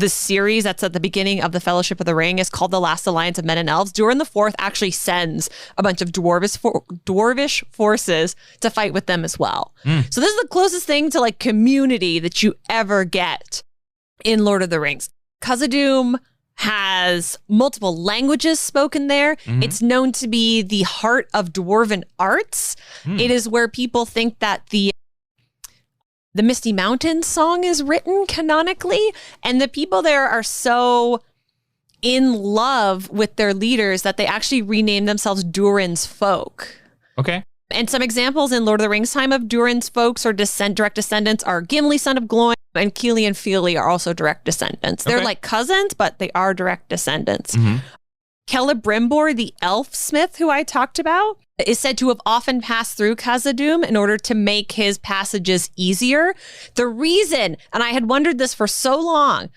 series that's at the beginning of the Fellowship of the Ring is called the Last Alliance of Men and Elves, Durin IV actually sends a bunch of dwarvish forces to fight with them as well. So this is the closest thing to like community that you ever get in Lord of the Rings. Kazadum has multiple languages spoken there. It's known to be the heart of dwarven arts. It is where people think that the Misty Mountains song is written canonically, and the people there are so in love with their leaders that they actually rename themselves Durin's folk. Okay. And some examples in Lord of the Rings time of Durin's folks or direct descendants are Gimli, son of Gloin, and Keely and Feely are also direct descendants. They're like cousins, but they are direct descendants. Celebrimbor, the elf smith who I talked about, is said to have often passed through Kazadum in order to make his passages easier. The reason, and I had wondered this for so long,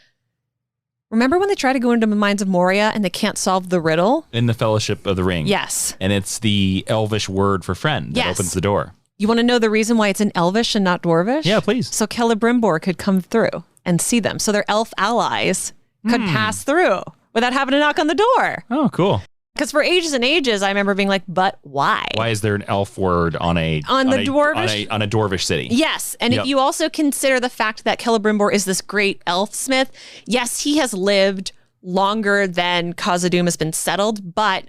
remember when they try to go into the mines of Moria and they can't solve the riddle? In the Fellowship of the Ring. Yes. And it's the Elvish word for friend that opens the door. You want to know the reason why it's in Elvish and not Dwarvish? Yeah, please. So Celebrimbor could come through and see them. So their elf allies could pass through without having to knock on the door. Oh, cool. Because for ages and ages, I remember being like, but why? Why is there an elf word on a dwarvish city? Yes. And if you also consider the fact that Celebrimbor is this great elf smith, yes, he has lived longer than Khazad-dûm has been settled, but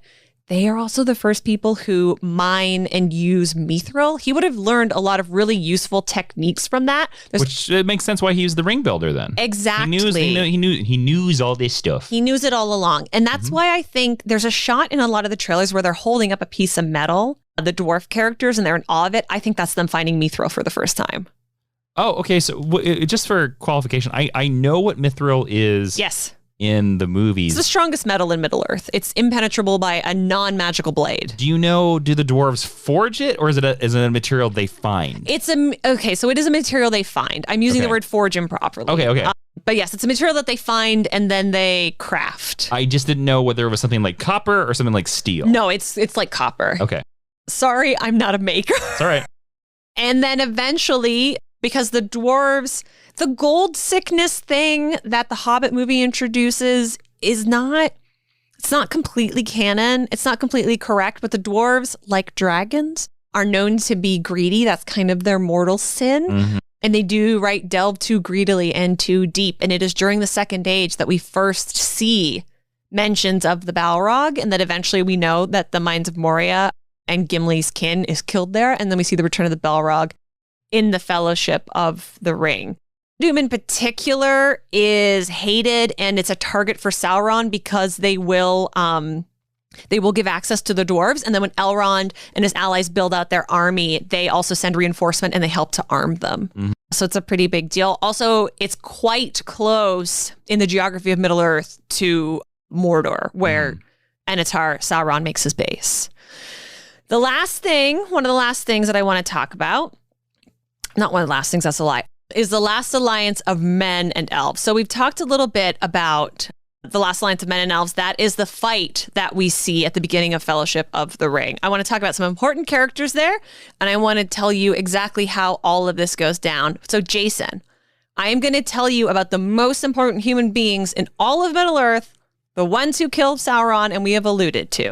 they are also the first people who mine and use mithril. He would have learned a lot of really useful techniques from that. Which it makes sense why he was the ring builder then. Exactly. He knew all this stuff. He knew it all along. And that's why I think there's a shot in a lot of the trailers where they're holding up a piece of metal, the dwarf characters, and they're in awe of it. I think that's them finding mithril for the first time. Oh, okay. So just for qualification, I know what mithril is. Yes. In the movies. It's the strongest metal in Middle-earth. It's impenetrable by a non-magical blade. Do the dwarves forge it, or is it a material they find? So it is a material they find. I'm using the word forge improperly. Okay. But yes, it's a material that they find and then they craft. I just didn't know whether it was something like copper or something like steel. No, it's like copper. Okay. Sorry, I'm not a maker. It's all right. And then eventually, because the dwarves... The gold sickness thing that the Hobbit movie introduces it's not completely canon. It's not completely correct, but the dwarves, like dragons, are known to be greedy. That's kind of their mortal sin. And they do, delve too greedily and too deep. And it is during the Second Age that we first see mentions of the Balrog, and that eventually we know that the Mines of Moria and Gimli's kin is killed there. And then we see the return of the Balrog in the Fellowship of the Ring. Doom in particular is hated, and it's a target for Sauron because they will give access to the dwarves, and then when Elrond and his allies build out their army, they also send reinforcement and they help to arm them. So it's a pretty big deal. Also, it's quite close in the geography of Middle-earth to Mordor, where Anatar, Sauron, makes his base. One of the last things that I want to talk about, not one of the last things, that's a lie, is the Last Alliance of Men and Elves. So we've talked a little bit about the Last Alliance of Men and Elves. That is the fight that we see at the beginning of Fellowship of the Ring. I want to talk about some important characters there, and I want to tell you exactly how all of this goes down. So Jason, I am going to tell you about the most important human beings in all of Middle-earth, the ones who killed Sauron, and we have alluded to.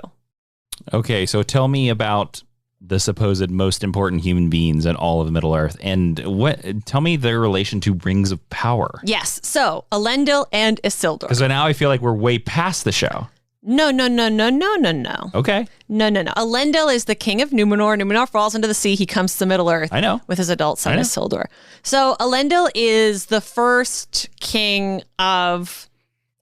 Okay, so tell me about the supposed most important human beings in all of Middle-earth, and tell me their relation to Rings of Power. Yes, so Elendil and Isildur. Because now I feel like we're way past the show. No. Okay. No. Elendil is the king of Numenor. Numenor falls into the sea. He comes to Middle-earth. I know. With his adult son, Isildur. So Elendil is the first king of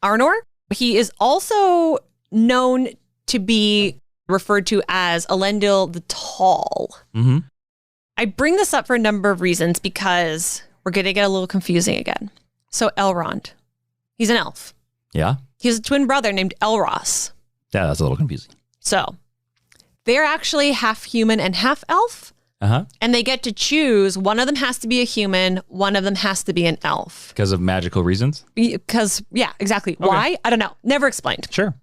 Arnor. He is also known to be referred to as Elendil the Tall. I bring this up for a number of reasons because we're going to get a little confusing again. So Elrond, he's an elf. Yeah? He has a twin brother named Elros. Yeah, that's a little confusing. So they're actually half human and half elf. Uh-huh. And they get to choose. One of them has to be a human. One of them has to be an elf. Because of magical reasons? Because, yeah, exactly. Okay. Why? I don't know. Never explained. Sure.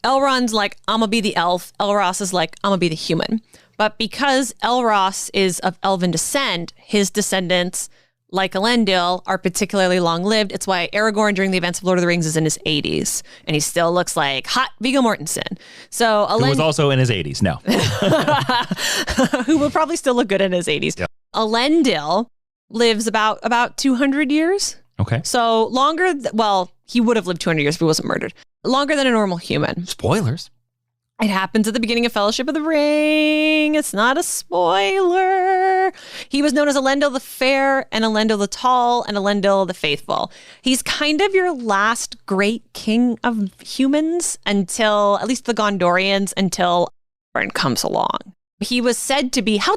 Elrond's like, I'm going to be the elf. Elros is like, I'm going to be the human. But because Elros is of elven descent, his descendants, like Elendil, are particularly long-lived. It's why Aragorn, during the events of Lord of the Rings, is in his 80s. And he still looks like hot Viggo Mortensen. So who was also in his 80s, no. Who will probably still look good in his 80s. Yep. Elendil lives about 200 years. Okay. So longer, he would have lived 200 years if he wasn't murdered. Longer than a normal human. Spoilers. It happens at the beginning of Fellowship of the Ring. It's not a spoiler. He was known as Elendil the Fair and Elendil the Tall and Elendil the Faithful. He's kind of your last great king of humans until, at least the Gondorians, until Aragorn comes along. He was said to be, how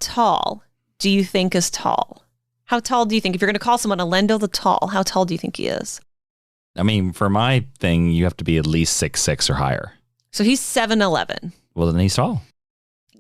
tall do you think is tall? How tall do you think, if you're going to call someone Elendil the Tall, how tall do you think he is? I mean, for my thing, you have to be at least 6'6" or higher. So he's 7'11". Well, then he's tall.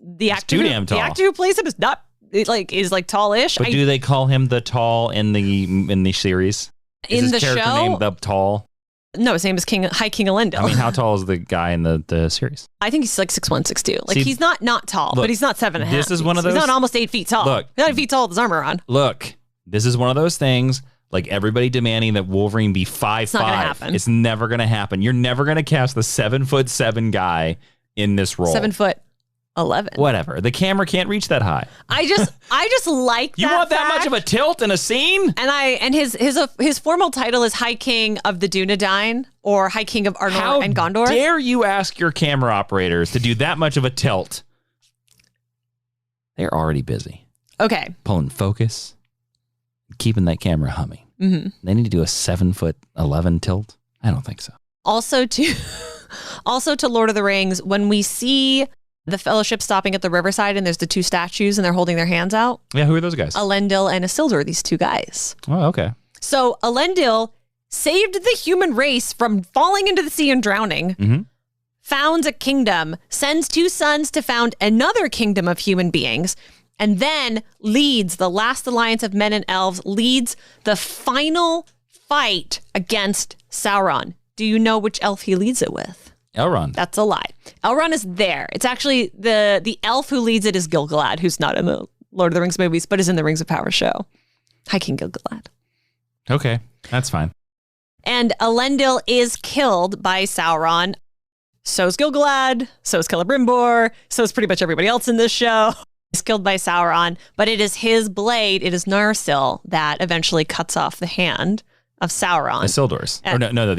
The actor, too damn tall. The actor who plays him is tallish. But do they call him the Tall in the series? In is the his character show, named the Tall? No, his name is High King Elendil. I mean, how tall is the guy in the series? I think he's like 6'1", 6'2". Like, he's not tall, look, but he's not 7.5. This is one of those. He's not almost 8 feet tall. Look, he's not 8 feet tall with his armor on. Look, this is one of those things. Like everybody demanding that Wolverine be 5'5". It's not gonna happen. It's never gonna happen. You're never gonna cast the 7'7" guy in this role. 7'11". Whatever. The camera can't reach that high. I just like that. You want that fact. much of a tilt in a scene? And his formal title is High King of the Dunedain or High King of Arnor and Gondor. How dare you ask your camera operators to do that much of a tilt? They're already busy. Okay. Pulling focus. Keeping that camera humming. Mm-hmm. They need to do a 7'11" tilt. I don't think so. Also to Lord of the Rings, when we see the Fellowship stopping at the riverside and there's the two statues and they're holding their hands out. Yeah, who are those guys? Elendil and Isildur, these two guys. Oh, okay. So Elendil saved the human race from falling into the sea and drowning. Mm-hmm. Founds a kingdom, sends 2 sons to found another kingdom of human beings, and then leads the last alliance of men and elves, leads the final fight against Sauron. Do you know which elf he leads it with? Elrond. That's a lie. Elrond is there. It's actually the elf who leads it is Gil-galad, who's not in the Lord of the Rings movies, but is in the Rings of Power show. High King Gil-galad. Okay, that's fine. And Elendil is killed by Sauron. So is Gil-galad. So is Celebrimbor. So is pretty much everybody else in this show. He's killed by Sauron, but it is his blade, it is Narsil, that eventually cuts off the hand of Sauron. Isildur's. Or no,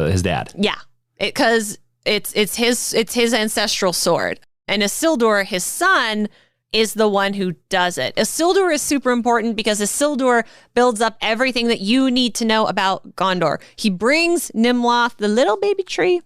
his dad. Yeah, because it's his ancestral sword. And Isildur, his son, is the one who does it. Isildur is super important because Isildur builds up everything that you need to know about Gondor. He brings Nimloth, the little baby tree,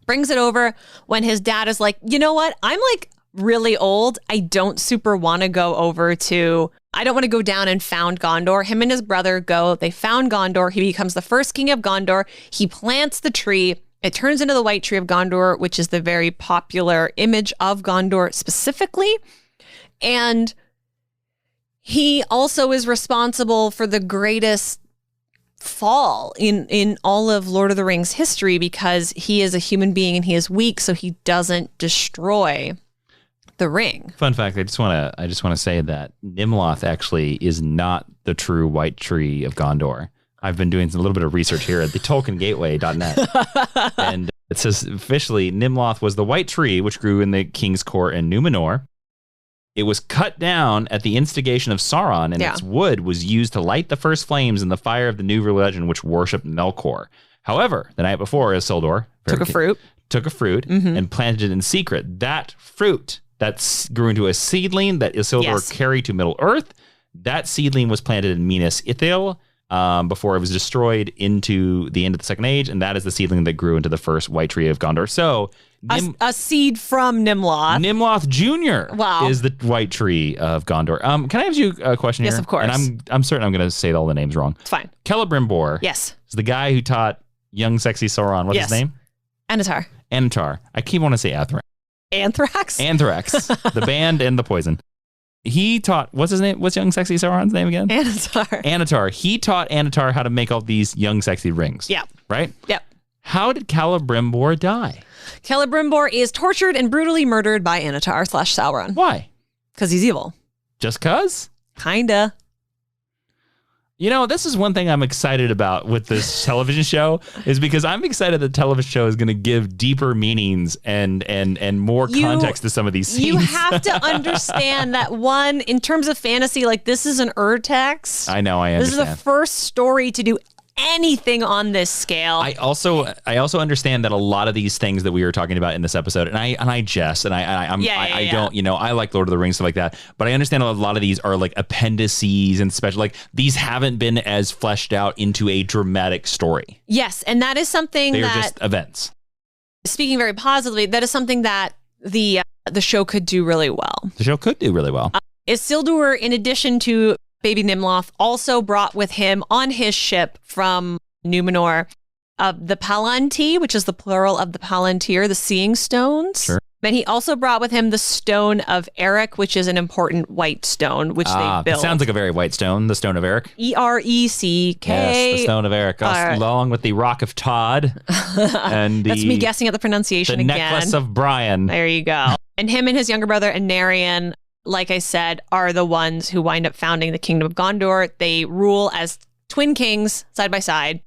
brings it over when his dad is like, you know what? I'm like really old. I don't super want to go over to, I don't want to go down and found Gondor. Him and his brother go, they found Gondor. He becomes the first king of Gondor. He plants the tree. It turns into the White Tree of Gondor, which is the very popular image of Gondor specifically. And he also is responsible for the greatest fall in all of Lord of the Rings history because he is a human being and he is weak, so he doesn't destroy the ring. Fun fact, I just want to say that Nimloth actually is not the true White Tree of Gondor. I've been doing a little bit of research here at the TolkienGateway.net. And it says officially Nimloth was the white tree which grew in the king's court in Numenor. It was cut down at the instigation of Sauron, and its wood was used to light the first flames in the fire of the new religion which worshipped Melkor. However, the night before, Isildur took a fruit and planted it in secret. That fruit that grew into a seedling that Isildur carried to Middle Earth. That seedling was planted in Minas Ithil, before it was destroyed into the end of the Second Age, and that is the seedling that grew into the first White Tree of Gondor. So a seed from Nimloth. Nimloth Jr. Wow. is the White Tree of Gondor. Can I ask you a question here? Yes, of course. And I'm certain I'm going to say all the names wrong. It's fine. Celebrimbor. Yes. Is the guy who taught young, sexy Sauron. What's his name? Anatar. Anatar. I keep wanting to say Anthrax. Anthrax? Anthrax. The band and the poison. He taught, what's his name? What's young, sexy Sauron's name again? Anatar. Anatar. He taught Anatar how to make all these young, sexy rings. Yeah. Right? Yep. How did Celebrimbor die? Celebrimbor is tortured and brutally murdered by Anatar / Sauron. Why? Because he's evil. Just cause? Kinda. You know, this is one thing I'm excited about with this television show is because I'm excited the television show is going to give deeper meanings and more context to some of these scenes. You have to understand that one, in terms of fantasy, like this is an urtext. I know, I understand. This is the first story to do anything on this scale. I also understand that a lot of these things that we were talking about in this episode, and I jest, and I don't, you know, I like Lord of the Rings, stuff like that, but I understand a lot of these are like appendices and special, like these haven't been as fleshed out into a dramatic story. Yes, and that is something They're just events. Speaking very positively, that is something that the show could do really well. The show could do really well. Isildur, in addition to Baby Nimloth, also brought with him on his ship from Numenor the Palantir, which is the plural of the Palantir, the Seeing Stones. Sure. And he also brought with him the Stone of Eric, which is an important white stone, which they built. It sounds like a very white stone, the Stone of Eric. ERECK. Yes, the Stone of Eric, along with the Rock of Todd. And That's me guessing at the pronunciation the again. The Necklace of Brian. There you go. And him and his younger brother, Anarion, like I said, are the ones who wind up founding the Kingdom of Gondor. They rule as twin kings side by side.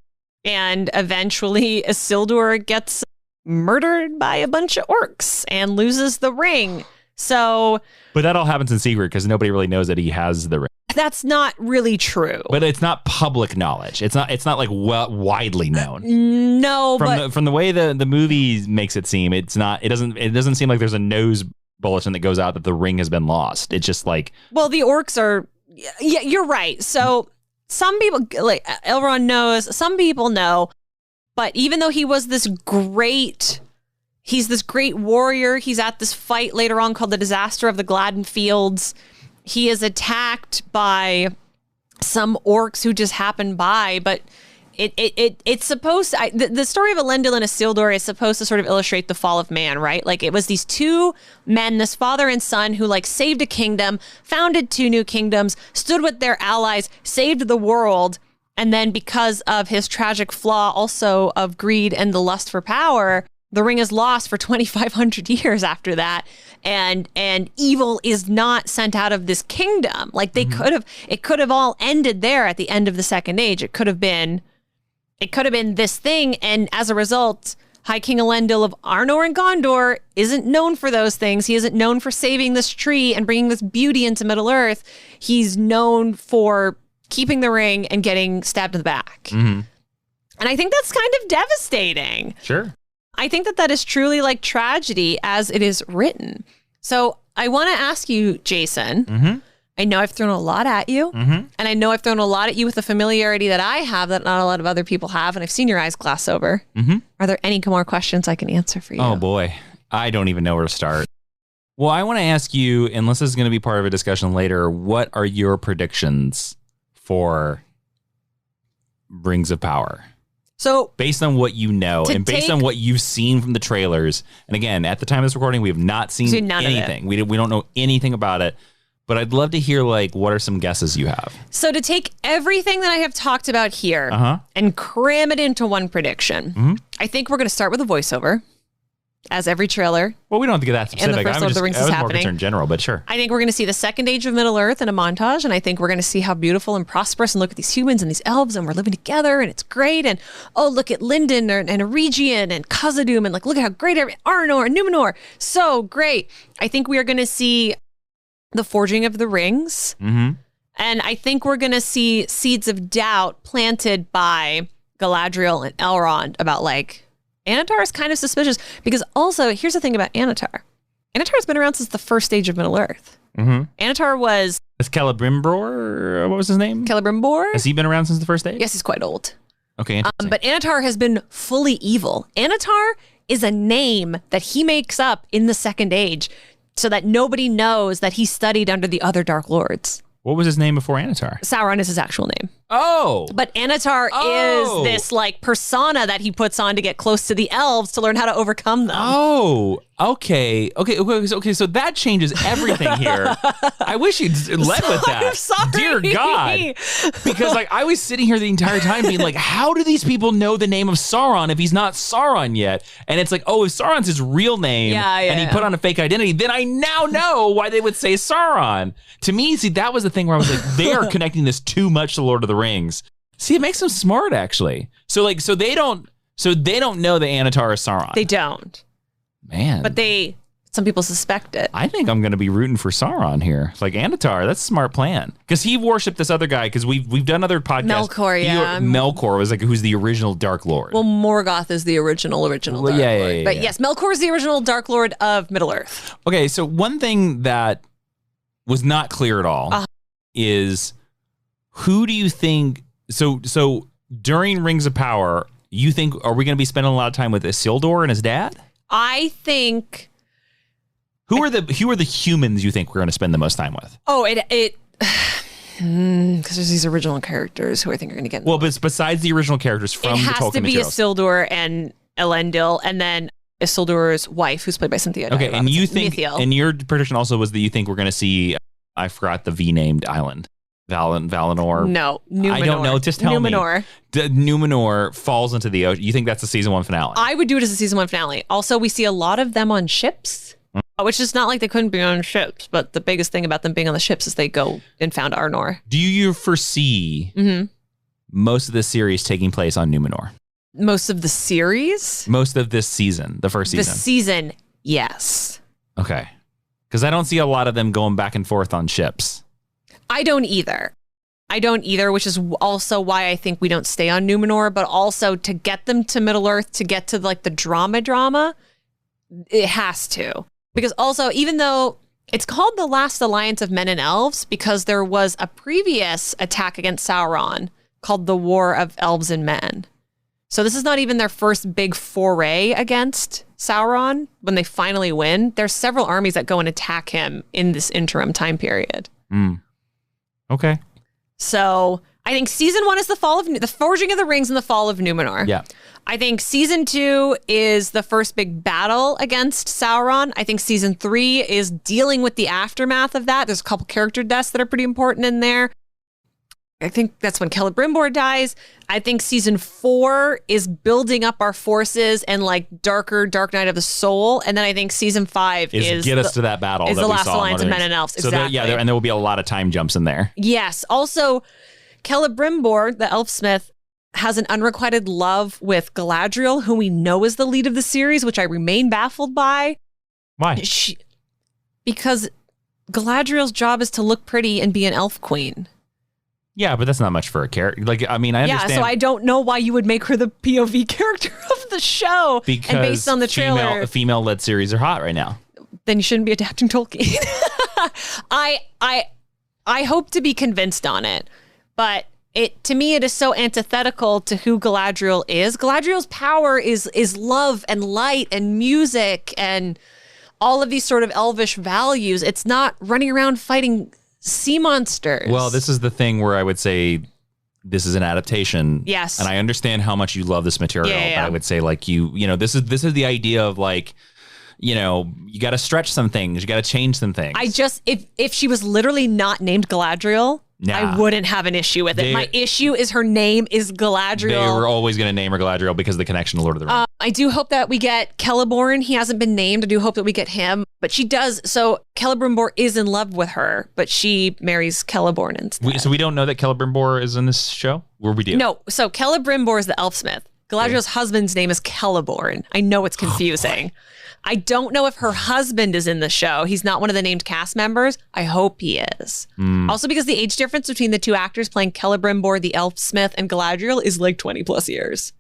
And eventually Isildur gets murdered by a bunch of orcs and loses the ring. So, but that all happens in secret because nobody really knows that he has the ring. That's not really true. But it's not public knowledge. It's not like widely known. No, from the way the movie makes it seem, it's not. It doesn't seem like there's a nose bulletin that goes out that the ring has been lost. It's just like, well, the orcs are. Yeah, you're right. So some people, like Elrond knows, some people know, but even though he was he's this great warrior. He's at this fight later on called the Disaster of the Gladden Fields. He is attacked by some orcs who just happen by, but it's supposed to, the story of Elendil and Isildur is supposed to sort of illustrate the fall of man, right? Like it was these two men, this father and son, who like saved a kingdom, founded two new kingdoms, stood with their allies, saved the world. And then because of his tragic flaw also of greed and the lust for power, the ring is lost for 2,500 years after that. And evil is not sent out of this kingdom. Like they it could have all ended there at the end of the Second Age. It could have been this thing. And as a result, High King Elendil of Arnor and Gondor isn't known for those things. He isn't known for saving this tree and bringing this beauty into Middle Earth. He's known for keeping the ring and getting stabbed in the back. Mm-hmm. And I think that's kind of devastating. Sure. I think that is truly like tragedy as it is written. So I want to ask you, Jason, mm-hmm. I know I've thrown a lot at you, mm-hmm. and I know I've thrown a lot at you with the familiarity that I have that not a lot of other people have, and I've seen your eyes glass over. Mm-hmm. Are there any more questions I can answer for you? Oh boy, I don't even know where to start. Well, I want to ask you, and this is going to be part of a discussion later, what are your predictions for Rings of Power? So based on what you know and based on what you've seen from the trailers, and again, at the time of this recording, we have not seen anything. We don't know anything about it, but I'd love to hear like what are some guesses you have. So to take everything that I have talked about here and cram it into one prediction, I think we're going to start with a voiceover, as every trailer. Well, we don't have to get that specific. And the first Lord of the Rings is happening. More concerned in general, but sure. I think we're going to see the Second Age of Middle Earth in a montage, and I think we're going to see how beautiful and prosperous, and look at these humans and these elves, and we're living together, and it's great, and oh, look at Lindon and Region and Kazadum, and like look at how great Arnor and Numenor, so great. I think we are going to see the forging of the rings, and I think we're going to see seeds of doubt planted by Galadriel and Elrond about like, Anatar is kind of suspicious because also, here's the thing about Anatar. Anatar has been around since the first stage of Middle Earth. Anatar was Is Celebrimbor, what was his name? Celebrimbor? Has he been around since the first age? Yes, he's quite old. Okay, interesting. But Anatar has been fully evil. Anatar is a name that he makes up in the Second Age so that nobody knows that he studied under the other Dark Lords. What was his name before Anatar? Sauron is his actual name. Oh. But Anatar is this like persona that he puts on to get close to the elves to learn how to overcome them. Oh, okay. So that changes everything here. I wish you'd led with that. I'm sorry. Dear God. Because like I was sitting here the entire time being like, how do these people know the name of Sauron if he's not Sauron yet? And it's like, oh, if Sauron's his real name and he put on a fake identity, then I now know why they would say Sauron. To me, see, that was the thing where I was like, they are connecting this too much to Lord of the Rings. See, it makes them smart actually. So they don't know that Anatar is Sauron. They don't. Man. But some people suspect it. I think I'm going to be rooting for Sauron here. Like Anatar, that's a smart plan. Because he worshipped this other guy, because we've done other podcasts. Melkor, yeah. Melkor was like, who's the original Dark Lord. Well, Morgoth is the original Dark Lord. Yeah. But yes, Melkor is the original Dark Lord of Middle-earth. Okay, so one thing that was not clear at all is who do you think, so during Rings of Power, you think, are we going to be spending a lot of time with Isildur and his dad? I think... Who are the humans you think we're going to spend the most time with? Oh, it because there's these original characters who I think are going to get. Well, but besides the original characters from the Tolkien materials. It has to be Isildur and Elendil, and then Isildur's wife, who's played by Cynthia. Okay, and you think, Mithiel. and your prediction also was that you think we're going to see, I forgot the V-named island. Valinor. No, Numenor. I don't know. Just tell Numenor. me. Numenor falls into the ocean. You think that's the season 1 finale? I would do it as a season 1 finale. Also, we see a lot of them on ships. Which is not like they couldn't be on ships, but the biggest thing about them being on the ships is they go and found Arnor. Do you foresee most of the series taking place on Numenor? Most of the series? Most of this season, the first season. The season, yes. Okay. Because I don't see a lot of them going back and forth on ships. I don't either, which is also why I think we don't stay on Numenor, but also to get them to Middle-earth, to get to like the drama, it has to. Because also, even though it's called the Last Alliance of Men and Elves, because there was a previous attack against Sauron called the War of Elves and Men. So this is not even their first big foray against Sauron. When they finally win, there's several armies that go and attack him in this interim time period. Okay. So I think season 1 is the Forging of the Rings and the fall of Numenor. Yeah. I think season 2 is the first big battle against Sauron. I think season 3 is dealing with the aftermath of that. There's a couple character deaths that are pretty important in there. I think that's when Celebrimbor dies. I think season 4 is building up our forces and like Dark Night of the Soul. And then I think season 5 is get us to that battle. Is that the we Last saw Alliance of Men and Elves. Exactly. So and there will be a lot of time jumps in there. Yes. Also, Celebrimbor, the elfsmith, has an unrequited love with Galadriel, who we know is the lead of the series, which I remain baffled by. Why? Because Galadriel's job is to look pretty and be an elf queen. Yeah, but that's not much for a character. Like, I mean, I understand. Yeah, so I don't know why you would make her the POV character of the show. Because and based on the trailer, female-led series are hot right now. Then you shouldn't be adapting Tolkien. I hope to be convinced on it, but to me, it is so antithetical to who Galadriel is. Galadriel's power is love and light and music and all of these sort of elvish values. It's not running around fighting sea monsters. Well, this is the thing where I would say this is an adaptation. Yes. And I understand how much you love this material. Yeah. But I would say like this is the idea of like, you got to stretch some things. You got to change some things. If she was literally not named Galadriel, I wouldn't have an issue with it. My issue is her name is Galadriel. They were always going to name her Galadriel because of the connection to Lord of the Rings. I do hope that we get Celeborn. He hasn't been named. I do hope that we get him. But she does. So Celebrimbor is in love with her, but she marries Celeborn instead. So we don't know that Celebrimbor is in this show? Or we do? No. So Celebrimbor is the elfsmith. Galadriel's husband's name is Celeborn. I know it's confusing. I don't know if her husband is in the show. He's not one of the named cast members. I hope he is. Also because the age difference between the two actors playing Celebrimbor, the elfsmith, and Galadriel is like 20 plus years.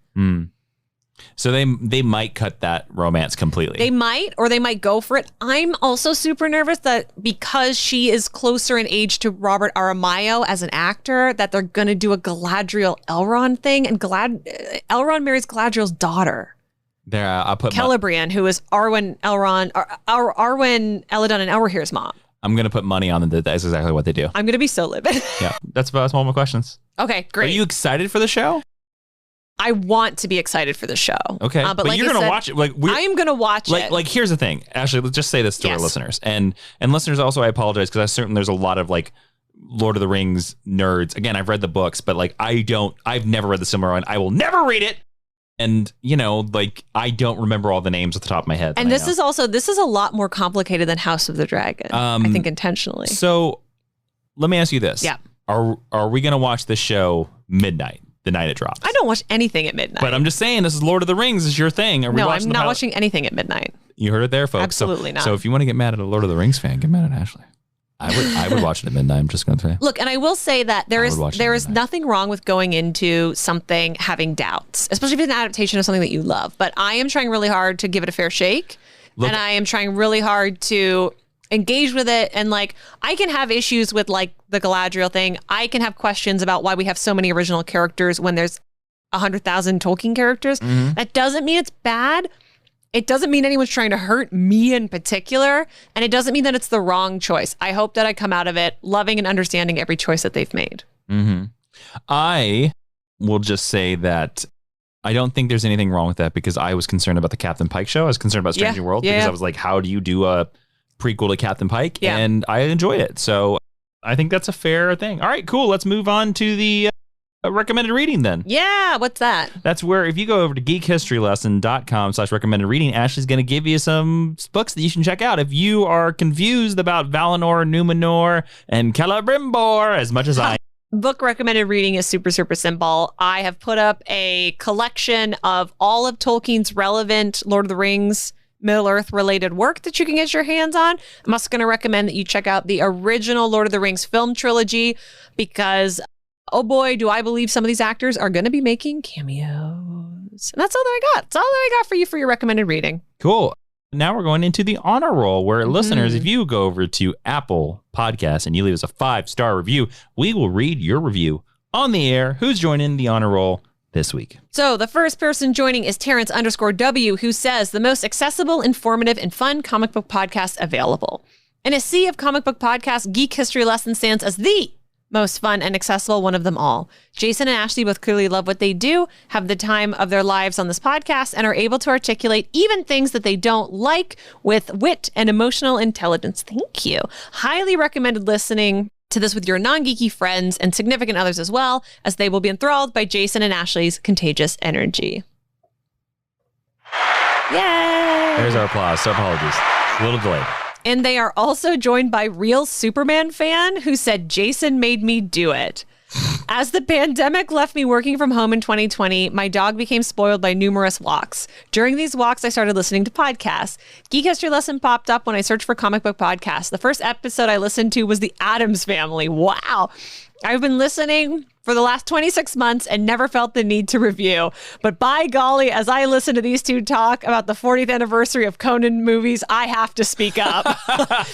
So they might cut that romance completely. They might, or they might go for it. I'm also super nervous that because she is closer in age to Robert Aramayo as an actor, that they're going to do a Galadriel Elrond thing, and Elrond marries Galadriel's daughter. There, I'll put Celebrian, who is Arwen Elrond, Arwen Eladon and Elrohir's mom. I'm going to put money on that. That's exactly what they do. I'm going to be so livid. Yeah, that's all my questions. Okay, great. Are you excited for the show? I want to be excited for the show. Okay, but like you're going to watch it. Like I am going to watch it. Like here's the thing. Ashley, let's just say this to our listeners. And listeners also, I apologize because I certainly there's a lot of like Lord of the Rings nerds. Again, I've read the books, but like I've never read the Silmarillion. I will never read it. And, you know, like, I don't remember all the names at the top of my head. And this is a lot more complicated than House of the Dragon, I think intentionally. So let me ask you this. Yeah. Are we going to watch this show midnight, the night it drops? I don't watch anything at midnight. But I'm just saying, this is Lord of the Rings is your thing. No, I'm not watching anything at midnight. You heard it there, folks. Absolutely not. So if you want to get mad at a Lord of the Rings fan, get mad at Ashley. I would watch it at midnight. I'm just going to tell you. Look, and I will say that there is nothing wrong with going into something having doubts, especially if it's an adaptation of something that you love. But I am trying really hard to give it a fair shake. And I am trying really hard to engage with it. And like, I can have issues with like the Galadriel thing. I can have questions about why we have so many original characters when there's 100,000 Tolkien characters. Mm-hmm. That doesn't mean it's bad. It doesn't mean anyone's trying to hurt me in particular, and it doesn't mean that it's the wrong choice. I hope that I come out of it loving and understanding every choice that they've made. Mm-hmm. I will just say that I don't think there's anything wrong with that because I was concerned about the Captain Pike show. I was concerned about Strange New World because I was like, how do you do a prequel to Captain Pike? Yeah. And I enjoyed it. So I think that's a fair thing. All right, cool. Let's move on to the recommended reading then. Yeah, what's that? That's where if you go over to geekhistorylesson.com/recommended reading, Ashley's going to give you some books that you can check out if you are confused about Valinor, Numenor, and Celebrimbor as much as I am. Book recommended reading is super, super simple. I have put up a collection of all of Tolkien's relevant Lord of the Rings, Middle-earth related work that you can get your hands on. I'm also going to recommend that you check out the original Lord of the Rings film trilogy because oh boy, do I believe some of these actors are going to be making cameos. And that's all that I got. That's all that I got for you for your recommended reading. Cool. Now we're going into the honor roll where listeners, if you go over to Apple Podcasts and you leave us a 5-star review, we will read your review on the air. Who's joining the honor roll this week? So the first person joining is Terrence_W, who says the most accessible, informative, and fun comic book podcast available. In a sea of comic book podcasts, Geek History Lesson stands as the most fun and accessible one of them all. Jason and Ashley both clearly love what they do, have the time of their lives on this podcast, and are able to articulate even things that they don't like with wit and emotional intelligence. Thank you. Highly recommended listening to this with your non-geeky friends and significant others as well, as they will be enthralled by Jason and Ashley's contagious energy. Yay! There's our applause. So apologies. A little delayed. And they are also joined by Real Superman fan who said, Jason made me do it. As the pandemic left me working from home in 2020, my dog became spoiled by numerous walks. During these walks, I started listening to podcasts. Geek History Lesson popped up when I searched for comic book podcasts. The first episode I listened to was The Addams Family. Wow. I've been listening for the last 26 months and never felt the need to review. But by golly, as I listen to these two talk about the 40th anniversary of Conan movies, I have to speak up.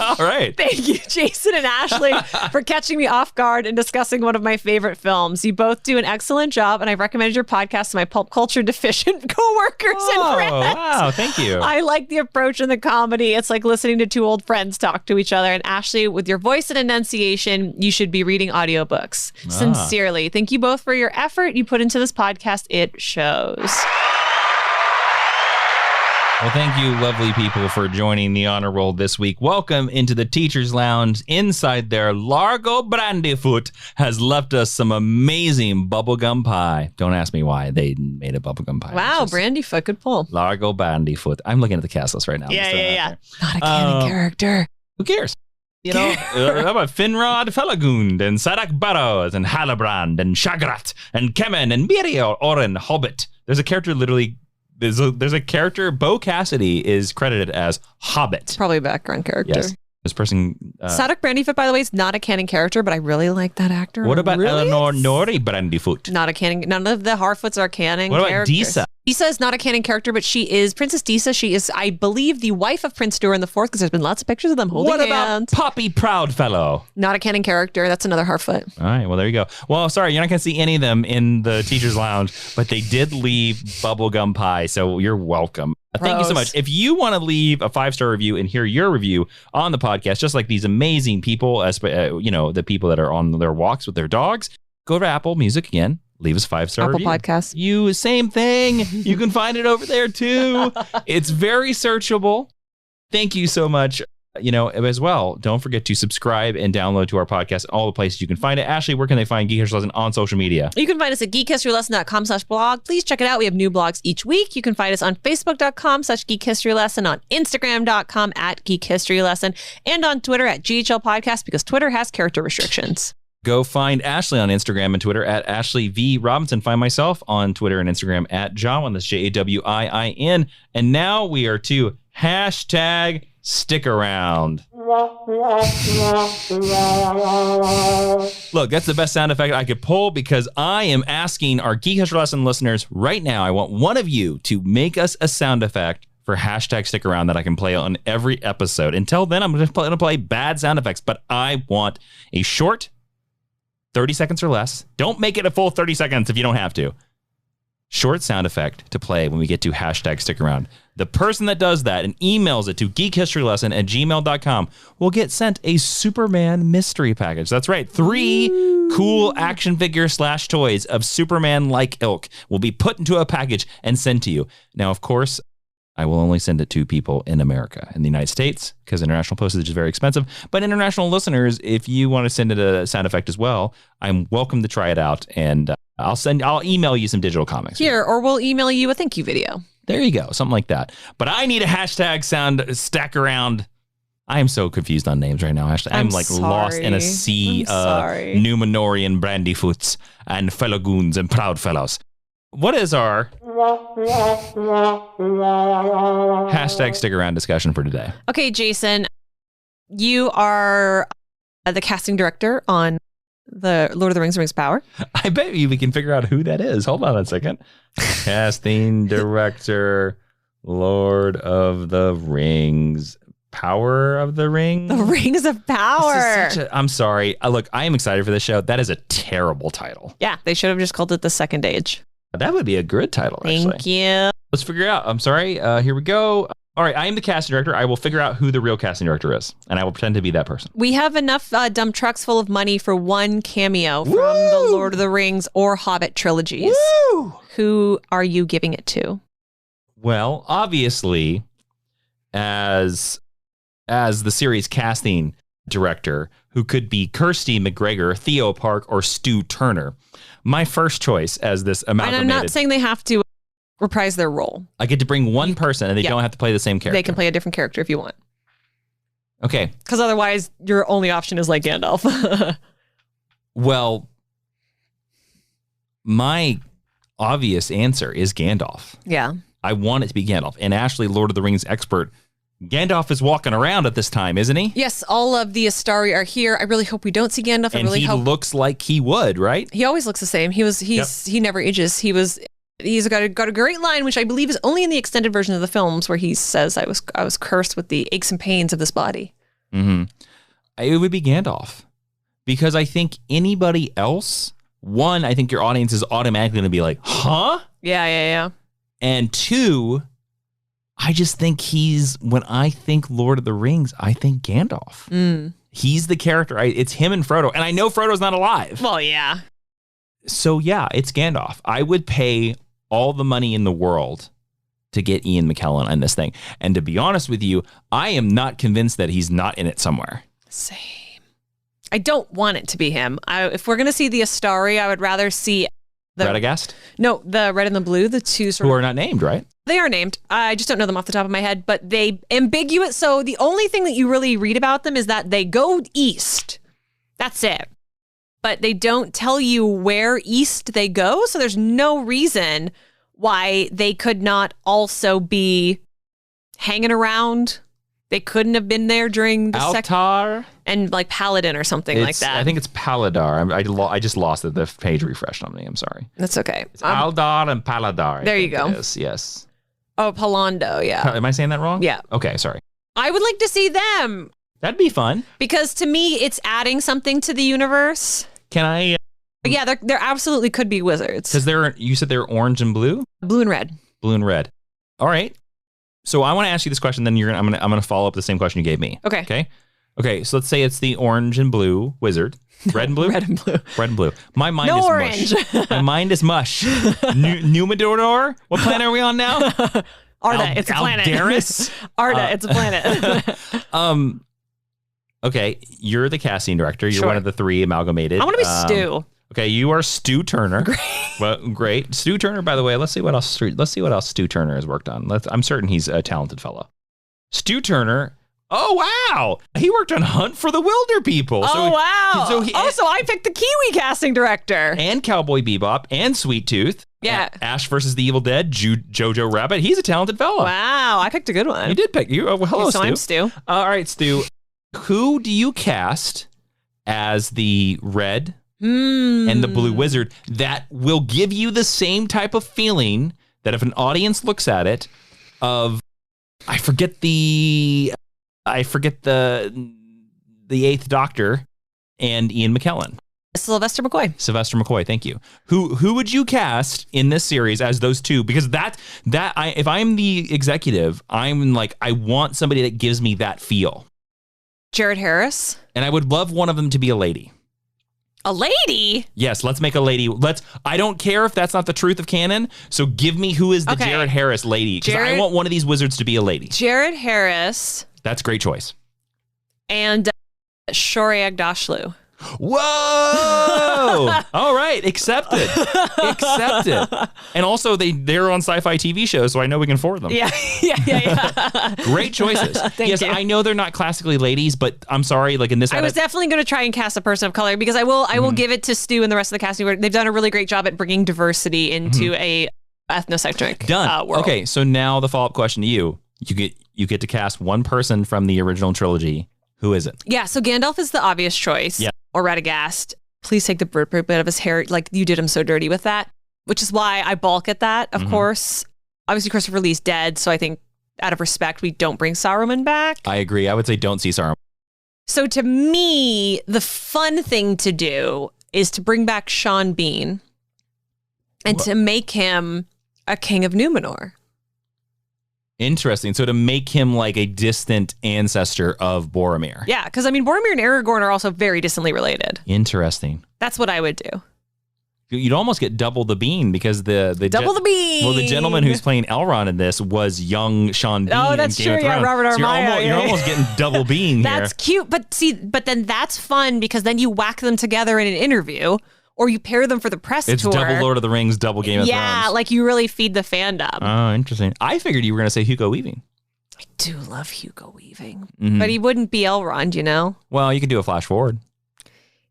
All right. Thank you, Jason and Ashley, for catching me off guard and discussing one of my favorite films. You both do an excellent job, and I've recommended your podcast to my pulp culture deficient coworkers and friends. Wow, thank you. I like the approach and the comedy. It's like listening to two old friends talk to each other. And Ashley, with your voice and enunciation, you should be reading audiobooks. Sincerely. Thank you both for your effort you put into this podcast. It shows. Well, thank you, lovely people, for joining the honor roll this week. Welcome into the Teacher's Lounge. Inside there, Largo Brandyfoot has left us some amazing bubblegum pie. Don't ask me why they made a bubblegum pie. Wow, Brandyfoot, good pull. Largo Brandyfoot. I'm looking at the cast list right now. Yeah. Not a canon character. Who cares? You know, how about Finrod Felagund and Sadak Burrows and Halbrand and Shagrat and Kemen and Miriel Oren Hobbit. There's a character literally, there's a character, Bo Cassidy is credited as Hobbit. Probably a background character. Yes. This person. Sadak Brandyfoot, by the way, is not a canon character, but I really like that actor. What about Eleanor Nori Brandyfoot? Not a canon. None of the Harfoots are canon characters. What about Disa? Disa is not a canon character, but she is Princess Disa. She is, I believe, the wife of Prince Durin the Fourth, because there's been lots of pictures of them holding hands. What about Poppy Proudfellow? Not a canon character. That's another Harfoot. All right, well, there you go. Well, sorry, you're not going to see any of them in the teacher's lounge, but they did leave bubblegum pie, so you're welcome. Thank you so much. If you want to leave a 5-star review and hear your review on the podcast, just like these amazing people, the people that are on their walks with their dogs, go to Apple Music again. Leave us 5-star review. Apple Podcasts. You, same thing. You can find it over there too. It's very searchable. Thank you so much. As well, don't forget to subscribe and download to our podcast, all the places you can find it. Ashley, where can they find Geek History Lesson on social media? You can find us at geekhistorylesson.com/blog. Please check it out. We have new blogs each week. You can find us on facebook.com/geekhistorylesson, on instagram.com @geekhistorylesson, and on Twitter @GHL Podcast, because Twitter has character restrictions. Go find Ashley on Instagram and Twitter @Ashley V. Robinson. Find myself on Twitter and Instagram @Jawiin. That's JAWIIN. And now we are to #stick around. Look, that's the best sound effect I could pull, because I am asking our Geek History Lesson listeners right now. I want one of you to make us a sound effect for #stick around that I can play on every episode. Until then, I'm going to play bad sound effects, but I want a short 30 seconds or less. Don't make it a full 30 seconds if you don't have to. Short sound effect to play when we get to #stick around. The person that does that and emails it to geekhistorylesson@gmail.com will get sent a Superman mystery package. That's right. 3 cool action figure / toys of Superman-like ilk will be put into a package and sent to you. Now, of course, I will only send it to people in America, in the United States, because international postage is very expensive. But international listeners, if you want to send it a sound effect as well, I'm welcome to try it out. And I'll email you some digital comics. Here, or we'll email you a thank you video. There you go. Something like that. But I need a sound stack around. I am so confused on names right now, Ashley. I'm like sorry. lost in a sea of Numenorian brandyfoots and fellogoons and proud fellows. What is our #stick around discussion for today? Okay, Jason, you are the casting director on the Lord of the Rings Power. I bet you we can figure out who that is. Hold on a second. Casting director, Lord of the Rings, Power of the Ring. The Rings of Power. I'm sorry. Look, I am excited for this show. That is a terrible title. Yeah, they should have just called it The Second Age. That would be a good title, actually. Thank you. Let's figure it out. I'm sorry. Here we go. All right, I am the casting director. I will figure out who the real casting director is, and I will pretend to be that person. We have enough dump trucks full of money for one cameo from the Lord of the Rings or Hobbit trilogies. Woo! Who are you giving it to? Well, obviously, as the series casting director, who could be Kirsty McGregor, Theo Park, or Stu Turner. My first choice as this amalgamated. And I'm not saying they have to reprise their role. I get to bring one person and they don't have to play the same character. They can play a different character if you want. Okay. Because otherwise, your only option is like Gandalf. Well, my obvious answer is Gandalf. Yeah. I want it to be Gandalf. And Ashley, Lord of the Rings expert, Gandalf is walking around at this time, isn't he? Yes, all of the Astari are here. I really hope we don't see Gandalf. And he looks like he would, right? He always looks the same. He never ages. He's got a great line, which I believe is only in the extended version of the films, where he says, I was cursed with the aches and pains of this body. Mm-hmm. It would be Gandalf. Because I think anybody else, one, I think your audience is automatically going to be like, huh? Yeah. And two, I just think when I think Lord of the Rings, I think Gandalf. Mm. He's the character. It's him and Frodo. And I know Frodo's not alive. Well, yeah. So, yeah, it's Gandalf. I would pay all the money in the world to get Ian McKellen on this thing. And to be honest with you, I am not convinced that he's not in it somewhere. Same. I don't want it to be him. If we're going to see the Astari, I would rather see Radagast? No, the red and the blue, the two who are not named, right? They are named. I just don't know them off the top of my head, but they ambiguous. So the only thing that you really read about them is that they go east. That's it. But they don't tell you where east they go. So there's no reason why they could not also be hanging around They couldn't have been there during the LotR and like Paladin or something like that. I think it's Paladar. I just lost it. The page refreshed on me. I'm sorry. That's okay. It's Aldar and Paladar. There you go. Yes. Oh, Palando, yeah. Am I saying that wrong? Yeah. Okay, sorry. I would like to see them. That'd be fun. Because to me, it's adding something to the universe. Can I? Yeah, there absolutely could be wizards. Because you said they're orange and blue? Blue and red. Blue and red. All right. So I want to ask you this question, then I'm gonna follow up the same question you gave me. Okay. So let's say it's the orange and blue wizard. Red and blue? Red and blue. Red and blue. My mind is orange. mush. My mind is mush. Numenor? What planet are we on now? Arda, it's a planet. Aldaris? Arda, it's a planet. Okay, you're the casting director. You're one of the three amalgamated. I want to be Stu. Okay, you are Stu Turner. Great. Stu Turner, by the way, let's see what else Stu Turner has worked on. I'm certain he's a talented fellow. Stu Turner. Oh, wow. He worked on Hunt for the Wilder People. Wow. So I picked the Kiwi casting director. And Cowboy Bebop and Sweet Tooth. Yeah. Ash versus the Evil Dead, Jojo Rabbit. He's a talented fellow. Well, I picked a good one. You did pick. Hello, so Stu. I'm Stu. All right, Stu. Who do you cast as the red and the blue wizard that will give you the same type of feeling that if an audience looks at it of, I forget the Eighth Doctor and Ian McKellen. Sylvester McCoy, thank you. Who would you cast in this series as those two? Because if I'm the executive, I'm like, I want somebody that gives me that feel. Jared Harris. And I would love one of them to be a lady. A lady? Yes, let's make a lady. I don't care if that's not the truth of canon. So give me who is the Jared Harris lady. Because I want one of these wizards to be a lady. Jared Harris. That's a great choice. And Shoriag Dashlu. Whoa! All right, accepted. And also, they're on sci-fi TV shows, so I know we can afford them. Yeah. Great choices. Thank you. I know they're not classically ladies, but I'm sorry, like in this. I was definitely going to try and cast a person of color because I will give it to Stu and the rest of the casting. They've done a really great job at bringing diversity into a ethnocentric world. Okay, so now the follow-up question to you: you get to cast one person from the original trilogy. Who is it? Yeah, so Gandalf is the obvious choice. Yeah. Or Radagast. Please take the bird poop out of his hair. Like, you did him so dirty with that, which is why I balk at that, of course. Obviously, Christopher Lee's dead, so I think out of respect, we don't bring Saruman back. I agree. I would say don't see Saruman. So to me, the fun thing to do is to bring back Sean Bean and to make him a king of Numenor. Interesting. So to make him like a distant ancestor of Boromir. Yeah, because I mean, Boromir and Aragorn are also very distantly related. Interesting. That's what I would do. You'd almost get double the bean because the bean. Well, the gentleman who's playing Elrond in this was young Sean Bean. Oh, that's in Game true. of Thrones. Yeah, Robert Armayo. You're almost getting double bean here. That's cute, but then that's fun because then you whack them together in an interview. Or you pair them for the press tour. It's double Lord of the Rings, double Game of Thrones. Yeah, like you really feed the fandom. Oh, interesting. I figured you were going to say Hugo Weaving. I do love Hugo Weaving. But he wouldn't be Elrond, you know? Well, you could do a flash forward.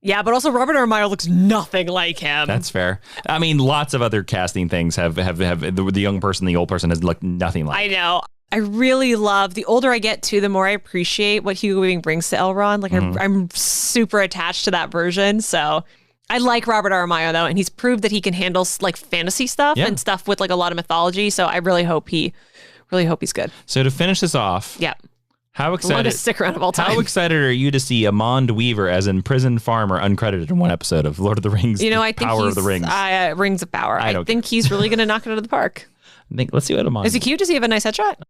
Yeah, but also Robert Armayo looks nothing like him. That's fair. I mean, lots of other casting things have the young person, the old person has looked nothing like. I know. I really love, the older I get too, the more I appreciate what Hugo Weaving brings to Elrond. Like I'm super attached to that version, so... I like Robert Aramayo though, and he's proved that he can handle like fantasy stuff and stuff with like a lot of mythology. So I really hope he's good. So to finish this off, how excited? Stick around of all time. How excited are you to see Amond Weaver as imprisoned farmer uncredited in one episode of Lord of the Rings? You know, I think Power of the Rings. Rings of Power. I think he's really going to knock it out of the park. Let's see what Amond. Is he cute? Does he have a nice headshot?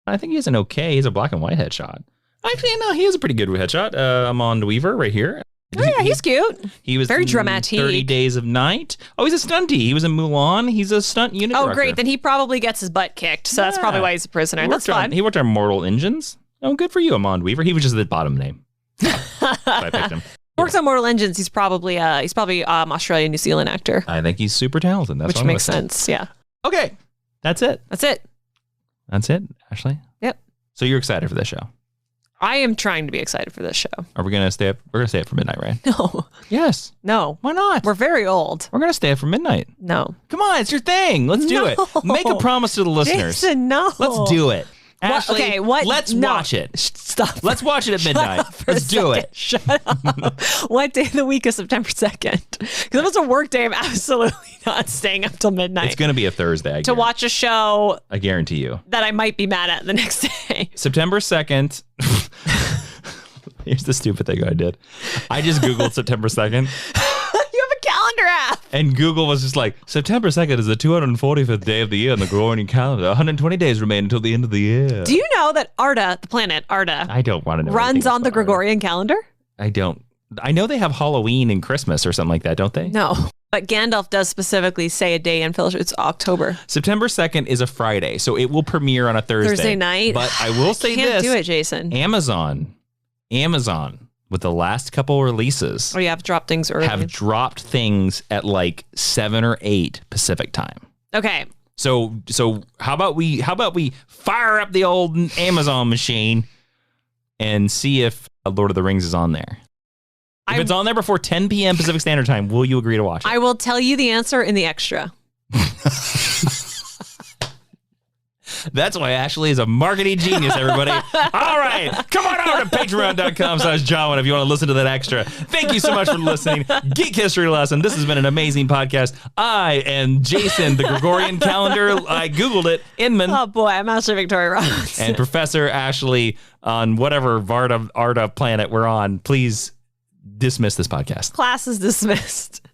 I think he's he's a black and white headshot. Actually, no, he has a pretty good headshot. Amond Weaver right here. Oh yeah, he's cute. He was very dramatic. 30 Days of Night. Oh, he's a stuntie. He was in Mulan. He's a stunt unit director. Great. Then he probably gets his butt kicked. So that's probably why he's a prisoner. That's fine. He worked on Mortal Engines. Oh, good for you, Amond Weaver. He was just the bottom name. So I picked him. Works on Mortal Engines. He's probably Australian, New Zealand actor. I think he's super talented. Which makes sense. Yeah. Okay. That's it. That's it, Ashley? Yep. So you're excited for this show? I am trying to be excited for this show. Are we going to stay up? We're going to stay up for midnight, right? No. Yes. No. Why not? We're very old. We're going to stay up for midnight. No. Come on, it's your thing. Let's do it. Make a promise to the listeners. Jason, no. Let's do it. Ashley, let's watch it. Stop. Let's watch it at midnight. Let's do it. Shut up. What day of the week is September 2nd? Because if it's a work day, I'm absolutely not staying up till midnight. It's going to be a Thursday. To watch a show. I guarantee you. That I might be mad at the next day. September 2nd. Here's the stupid thing I did. I just Googled September 2nd. Calendar app. And Google was just like, September 2nd is the 245th day of the year on the Gregorian calendar. 120 days remain until the end of the year. Do you know that Arda, the planet Arda, I don't want to know runs on the Gregorian calendar? I don't. I know they have Halloween and Christmas or something like that, don't they? No. But Gandalf does specifically say a day in Fellowship. It's October. September 2nd is a Friday, so it will premiere on a Thursday night. But I will say this. Can't do it, Jason. Amazon, with the last couple releases. Oh, yeah, have dropped things early. Have dropped things at like 7 or 8 Pacific time. Okay. So how about we fire up the old Amazon machine and see if Lord of the Rings is on there. If it's on there before 10 p.m. Pacific Standard Time, will you agree to watch it? I will tell you the answer in the extra. That's why Ashley is a marketing genius, everybody. All right. Come on over to patreon.com/Jawiin if you want to listen to that extra. Thank you so much for listening. Geek History Lesson. This has been an amazing podcast. I am Jason, the Gregorian calendar. I Googled it. Inman. Oh, boy. I'm Ashley Victoria Ross. And Professor Ashley on whatever Arda planet we're on. Please dismiss this podcast. Class is dismissed.